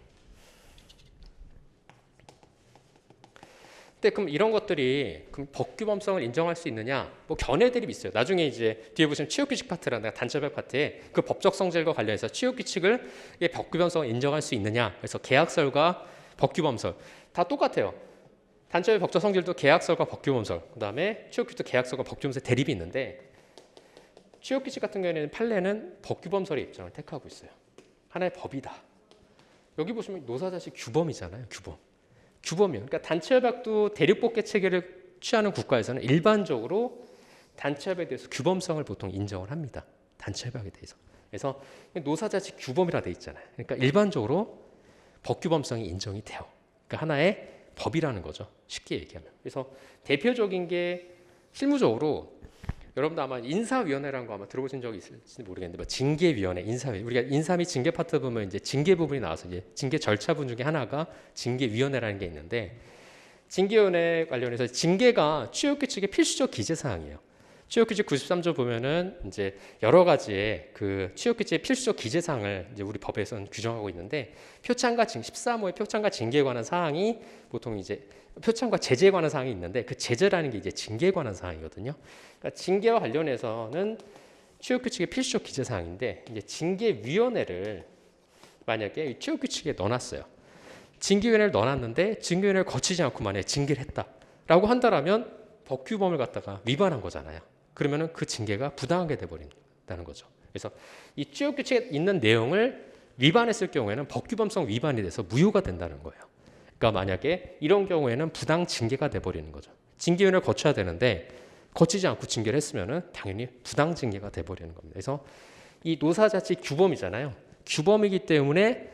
근데 그럼 이런 것들이 그럼 법규범성을 인정할 수 있느냐? 뭐 견해들이 있어요. 나중에 이제 뒤에 보시면 취업규칙 파트라는 단체협약 파트에 그 법적 성질과 관련해서 취업규칙을 법규범성을 인정할 수 있느냐? 그래서 계약설과 법규범설 다 똑같아요. 단체의 법적 성질도 계약설과 법규범설, 그다음에 취업규칙도 계약설과 법규범설 대립이 있는데 취업규칙 같은 경우에는 판례는 법규범설의 입장을 택하고 있어요. 하나의 법이다. 여기 보시면 노사자치 규범이잖아요. 규범이에요. 그러니까 단체협약도 대륙법계 체계를 취하는 국가에서는 일반적으로 단체협약에 대해서 규범성을 보통 인정을 합니다. 단체협약에 대해서. 그래서 노사자치 규범이라 돼 있잖아요. 그러니까 일반적으로 법규범성이 인정이 돼요. 그러니까 하나의 법이라는 거죠. 쉽게 얘기하면. 그래서 대표적인 게 실무적으로 여러분도 아마 인사위원회라는 거 아마 들어보신 적이 있을지 모르겠는데 뭐 징계위원회, 인사위 우리가 인사 및 징계 파트 보면 이제 징계 부분이 나와서 이제 징계 절차분 중에 하나가 징계위원회라는 게 있는데 징계위원회 관련해서 징계가 취업규칙의 필수적 기재사항이에요. 취업규칙 93조 보면은 이제 여러 가지의 그 취업규칙의 필수적 기재사항을 이제 우리 법에서는 규정하고 있는데 표창과 13호의 표창과 징계에 관한 사항이 보통 이제 표창과 제재에 관한 사항이 있는데 그 제재라는 게 이제 징계에 관한 사항이거든요. 그러니까 징계와 관련해서는 취업규칙의 필수적 기재사항인데 이제 징계위원회를 만약에 취업규칙에 넣어놨어요. 징계위원회를 넣어놨는데 징계위원회를 거치지 않고 만약에 징계를 했다라고 한다라면 법규범을 갖다가 위반한 거잖아요. 그러면은 그 징계가 부당하게 돼버린다는 거죠. 그래서 이 취업규칙에 있는 내용을 위반했을 경우에는 법규범성 위반이 돼서 무효가 된다는 거예요. 그러니까 만약에 이런 경우에는 부당 징계가 돼버리는 거죠. 징계위원회를 거쳐야 되는데 거치지 않고 징계를 했으면은 당연히 부당 징계가 돼버리는 겁니다. 그래서 이 노사자치 규범이잖아요. 규범이기 때문에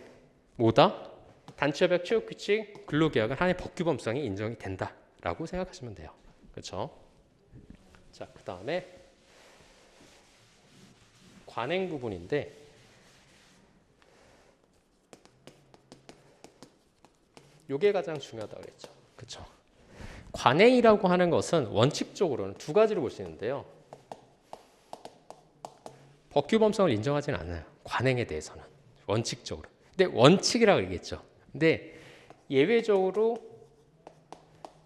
뭐다? 단체협약 취업규칙 근로계약은 하나의 법규범성이 인정이 된다라고 생각하시면 돼요. 그렇죠? 자, 그 다음에 관행 부분인데 요게 가장 중요하다고 그랬죠. 그렇죠? 관행이라고 하는 것은 원칙적으로는 두 가지로 볼 수 있는데요. 법규범성을 인정하지는 않아요. 관행에 대해서는 원칙적으로. 근데 원칙이라고 얘기했죠. 근데 예외적으로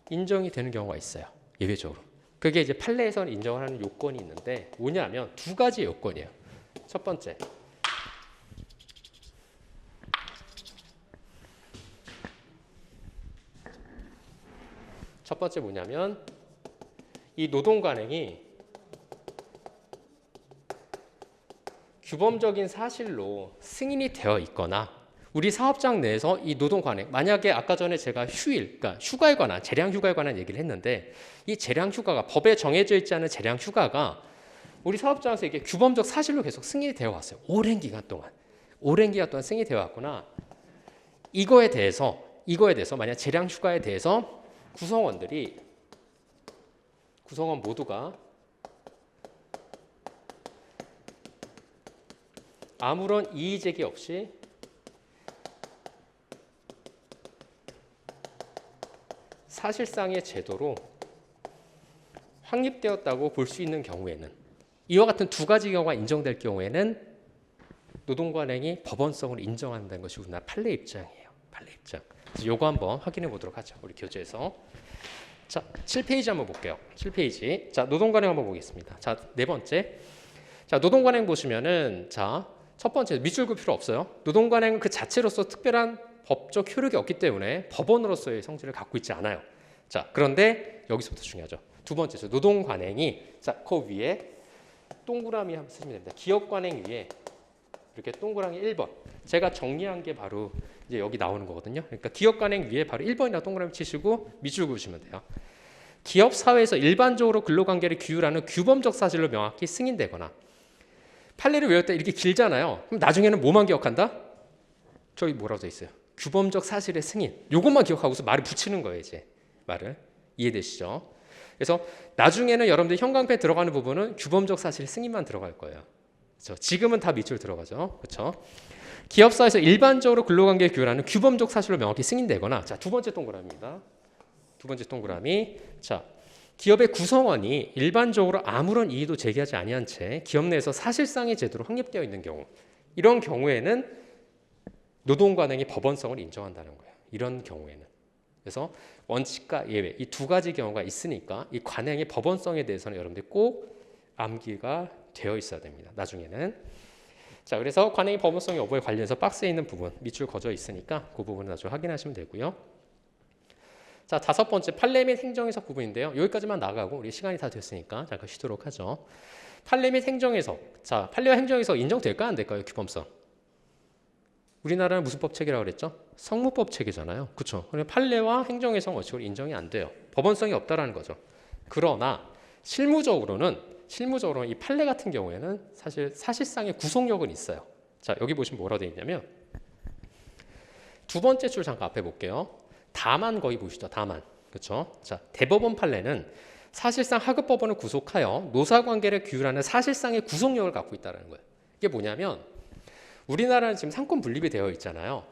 인정이 되는 경우가 있어요. 예외적으로. 그게 이제 판례에서는 인정하는 요건이 있는데 뭐냐면 두 가지 요건이에요. 첫 번째. 첫 번째 뭐냐면 이 노동 관행이 규범적인 사실로 승인이 되어 있거나 우리 사업장 내에서 이 노동 관행 만약에 아까 전에 제가 휴일, 그러니까 휴가에 관한 재량 휴가에 관한 얘기를 했는데 이 재량 휴가가 법에 정해져 있지 않은 재량 휴가가 우리 사업장에서 이게 규범적 사실로 계속 승인이 되어 왔어요. 오랜 기간 동안 승인이 되어 왔구나. 이거에 대해서 만약 재량 휴가에 대해서 구성원 모두가 아무런 이의 제기 없이 사실상의 제도로 확립되었다고 볼 수 있는 경우에는 이와 같은 두 가지 경우가 인정될 경우에는 노동관행이 법원성을 인정한다는 것이 우리나라 판례 입장이에요. 판례 입장. 그래서 요거 한번 확인해 보도록 하죠. 우리 교재에서. 자, 7페이지 한번 볼게요. 7페이지. 자, 노동관행 한번 보겠습니다. 자, 네 번째. 자, 노동관행 보시면은 자, 첫 번째 밑줄 그 필요 없어요. 노동관행은 그 자체로서 특별한 법적 효력이 없기 때문에 법원으로서의 성질을 갖고 있지 않아요. 자, 그런데 여기서부터 중요하죠. 두 번째죠. 노동관행이 자, 그 위에 동그라미 한번 쓰시면 됩니다. 기업관행 위에 이렇게 동그라미 1번. 제가 정리한 게 바로 이제 여기 나오는 거거든요. 그러니까 기업관행 위에 바로 1번이라고 동그라미 치시고 밑줄 그으시면 돼요. 기업 사회에서 일반적으로 근로관계를 규율하는 규범적 사실로 명확히 승인되거나 판례를 외울 때 이렇게 길잖아요. 그럼 나중에는 뭐만 기억한다? 저기 뭐라고 돼 있어요? 규범적 사실의 승인. 요것만 기억하고서 말을 붙이는 거예요, 이제. 말을. 이해되시죠? 그래서 나중에는 여러분들 형광펜 들어가는 부분은 규범적 사실의 승인만 들어갈 거예요. 그렇죠? 지금은 다 밑줄 들어가죠. 그렇죠? 기업사에서 일반적으로 근로관계를 규율하는 규범적 사실로 명확히 승인되거나 자, 두 번째 동그라미입니다. 두 번째 동그라미. 자, 기업의 구성원이 일반적으로 아무런 이의도 제기하지 아니한 채 기업 내에서 사실상의 제도로 확립되어 있는 경우 이런 경우에는 노동관행이 법원성을 인정한다는 거예요. 이런 경우에는. 그래서 원칙과 예외 이 두 가지 경우가 있으니까 이 관행의 법원성에 대해서는 여러분들이 꼭 암기가 되어 있어야 됩니다. 나중에는. 자, 그래서 관행의 법원성 여부에 관련해서 박스에 있는 부분 밑줄 그어져 있으니까 그 부분은 나중에 확인하시면 되고요. 자, 다섯 번째 판례 및 행정해석 부분인데요. 여기까지만 나가고 우리 시간이 다 됐으니까 잠깐 쉬도록 하죠. 판례 및 행정해석. 자, 판례와 행정해석 인정될까 안 될까요? 규범성. 우리나라는 무슨 법 체계라고 그랬죠? 성무법 체계잖아요. 그렇죠? 그러니까 판례와 행정해석 원칙으로 인정이 안 돼요. 법원성이 없다라는 거죠. 그러나 실무적으로는 이 판례 같은 경우에는 사실상의 구속력은 있어요. 자, 여기 보시면 뭐라고 되어 있냐면 두 번째 줄 잠깐 앞에 볼게요. 다만 거기 보시죠. 다만. 그렇죠? 자, 대법원 판례는 사실상 하급법원을 구속하여 노사관계를 규율하는 사실상의 구속력을 갖고 있다는 거예요. 이게 뭐냐면 우리나라는 지금 상권 분립이 되어 있잖아요.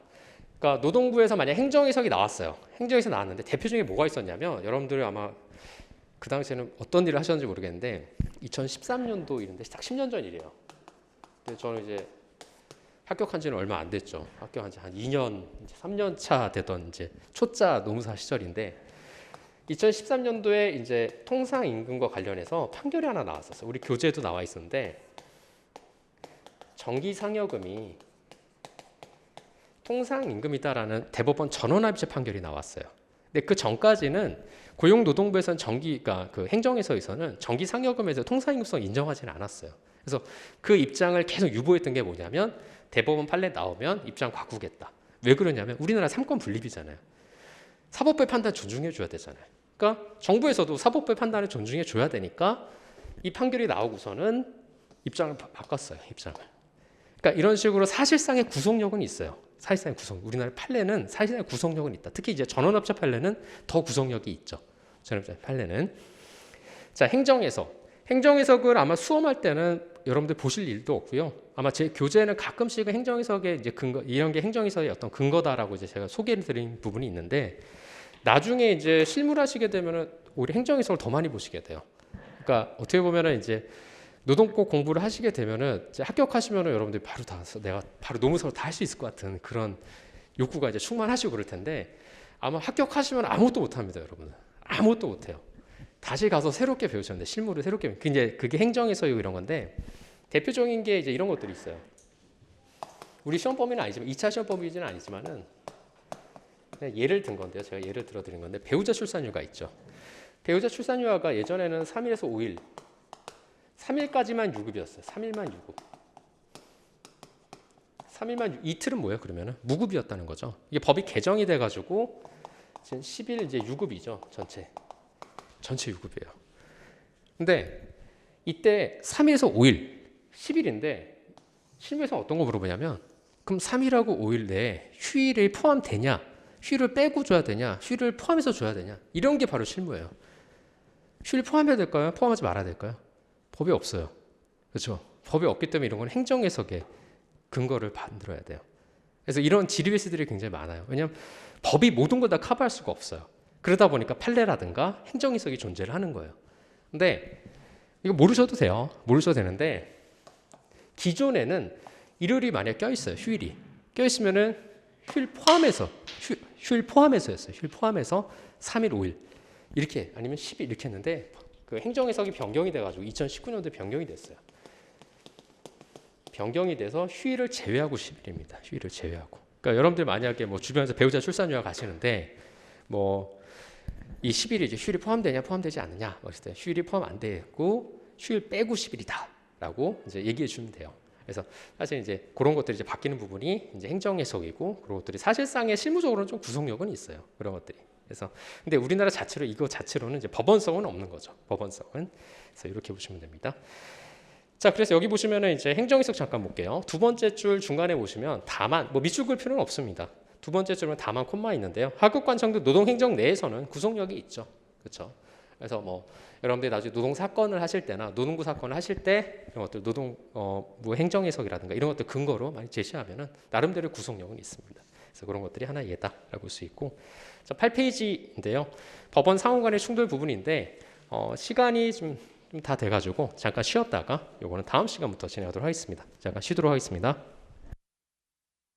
그러니까 노동부에서 만약 행정해석이 나왔어요. 행정해석 나왔는데 대표 중에 뭐가 있었냐면 여러분들 아마 그 당시에는 어떤 일을 하셨는지 모르겠는데 2013년도 일인데 딱 10년 전 일이에요. 근데 저는 이제 합격한 지는 얼마 안 됐죠. 합격한 지 한 2년, 3년 차 되던 이제 초짜 노무사 시절인데 2013년도에 이제 통상 임금과 관련해서 판결이 하나 나왔었어요. 우리 교재에도 나와 있었는데 정기상여금이 통상 임금이다라는 대법원 전원합의체 판결이 나왔어요. 근데 그 전까지는 고용노동부에서는 그러니까 그 행정에서는 정기상여금에서 통상임금성 인정하지는 않았어요. 그래서 그 입장을 계속 유보했던 게 뭐냐면 대법원 판례 나오면 입장 바꾸겠다. 왜 그러냐면 우리나라 삼권 분립이잖아요. 사법부의 판단 존중해 줘야 되잖아요. 그러니까 정부에서도 사법부의 판단을 존중해 줘야 되니까 이 판결이 나오고서는 입장을 바꿨어요. 입장을. 그러니까 이런 식으로 사실상의 구속력은 있어요. 사실상의 구속. 우리나라 판례는 사실상의 구속력은 있다. 특히 이제 전원합체 판례는 더 구속력이 있죠. 전원합체 판례는. 자, 행정해석. 행정해석을 아마 수험할 때는 여러분들 보실 일도 없고요. 아마 제 교재는 가끔씩은 행정해석의 이제 근거, 이런 게 행정해석의 어떤 근거다라고 이제 제가 소개를 드린 부분이 있는데, 나중에 이제 실무하시게 되면은 오히려 행정해석을 더 많이 보시게 돼요. 그러니까 어떻게 보면은 이제 노동법 공부를 하시게 되면은 이제 합격하시면은 여러분들이 바로 다 내가 바로 노무사로 다 할 수 있을 것 같은 그런 욕구가 이제 충만하시고 그럴 텐데, 아마 합격하시면 아무것도 못 합니다, 여러분. 아무것도 못 해요. 다시 가서 새롭게 배우셨는데, 실무를 새롭게 이제 그게 행정에서요 이런 건데, 대표적인 게 이제 이런 것들이 있어요. 우리 시험 범위는 아니지만 2차 시험 범위는 아니지만은 그냥 예를 든 건데요. 제가 예를 들어 드린 건데, 배우자 출산휴가 있죠. 배우자 출산휴가가 예전에는 3일에서 5일, 3일까지만 유급이었어요. 3일만 유급. 3일만 이틀은 뭐예요? 그러면은 무급이었다는 거죠. 이게 법이 개정이 돼 가지고 지금 10일 이제 유급이죠. 전체 유급이에요. 근데 이때 3일에서 5일, 10일인데 실무에서 어떤 거 물어보냐면, 그럼 3일하고 5일 내에 휴일이 포함되냐? 휴일을 빼고 줘야 되냐? 휴일을 포함해서 줘야 되냐? 이런 게 바로 실무예요. 휴일 포함해야 될까요? 포함하지 말아야 될까요? 법이 없어요. 그렇죠? 법이 없기 때문에 이런 건 행정해석의 근거를 만들어야 돼요. 그래서 이런 지리웨스들이 굉장히 많아요. 왜냐하면 법이 모든 걸 다 커버할 수가 없어요. 그러다 보니까 판례라든가 행정해석이 존재를 하는 거예요. 근데 이거 모르셔도 돼요. 모르셔도 되는데, 기존에는 일요일이 만약 껴있어요. 휴일이 껴있으면은 휴일 포함해서였어요. 휴일 포함해서 3일, 5일 이렇게, 아니면 10일 이렇게 했는데, 그 행정해석이 변경이 돼가지고 2019년도에 변경이 됐어요. 변경이 돼서 휴일을 제외하고 10일입니다. 휴일을 제외하고. 그러니까 여러분들 만약에 뭐 주변에서 배우자 출산휴가 가시는데, 뭐 이 10일이 이제 휴일이 포함되냐 포함되지 않느냐 그랬을 때 휴일이 포함 안 되고 휴일 빼고 10일이다라고 이제 얘기해 주면 돼요. 그래서 사실 이제 그런 것들이 이제 바뀌는 부분이 이제 행정해석이고, 그런 것들이 사실상의 실무적으로는 좀 구속력은 있어요. 그런 것들이. 그래서 근데 우리나라 자체로 이거 자체로는 이제 법원성은 없는 거죠. 법원성은. 그래서 이렇게 보시면 됩니다. 자, 그래서 여기 보시면은 이제 행정해석 잠깐 볼게요. 두 번째 줄 중간에 보시면 다만, 뭐 밑줄 그을 필요는 없습니다. 두 번째 줄은 다만 콤마 있는데요. 하급관청도 노동행정 내에서는 구속력이 있죠. 그렇죠? 그래서 뭐 여러분들이 나중에 노동 사건을 하실 때나 노동부 사건을 하실 때 이런 것들 노동 뭐 행정해석이라든가 이런 것들 근거로 많이 제시하면은 나름대로 구속력은 있습니다. 그래서 그런 것들이 하나 예다라고 볼 수 있고, 자, 8페이지인데요. 법원 상호간의 충돌 부분인데 시간이 좀 다 돼가지고 잠깐 쉬었다가 요거는 다음 시간부터 진행하도록 하겠습니다. 잠깐 쉬도록 하겠습니다.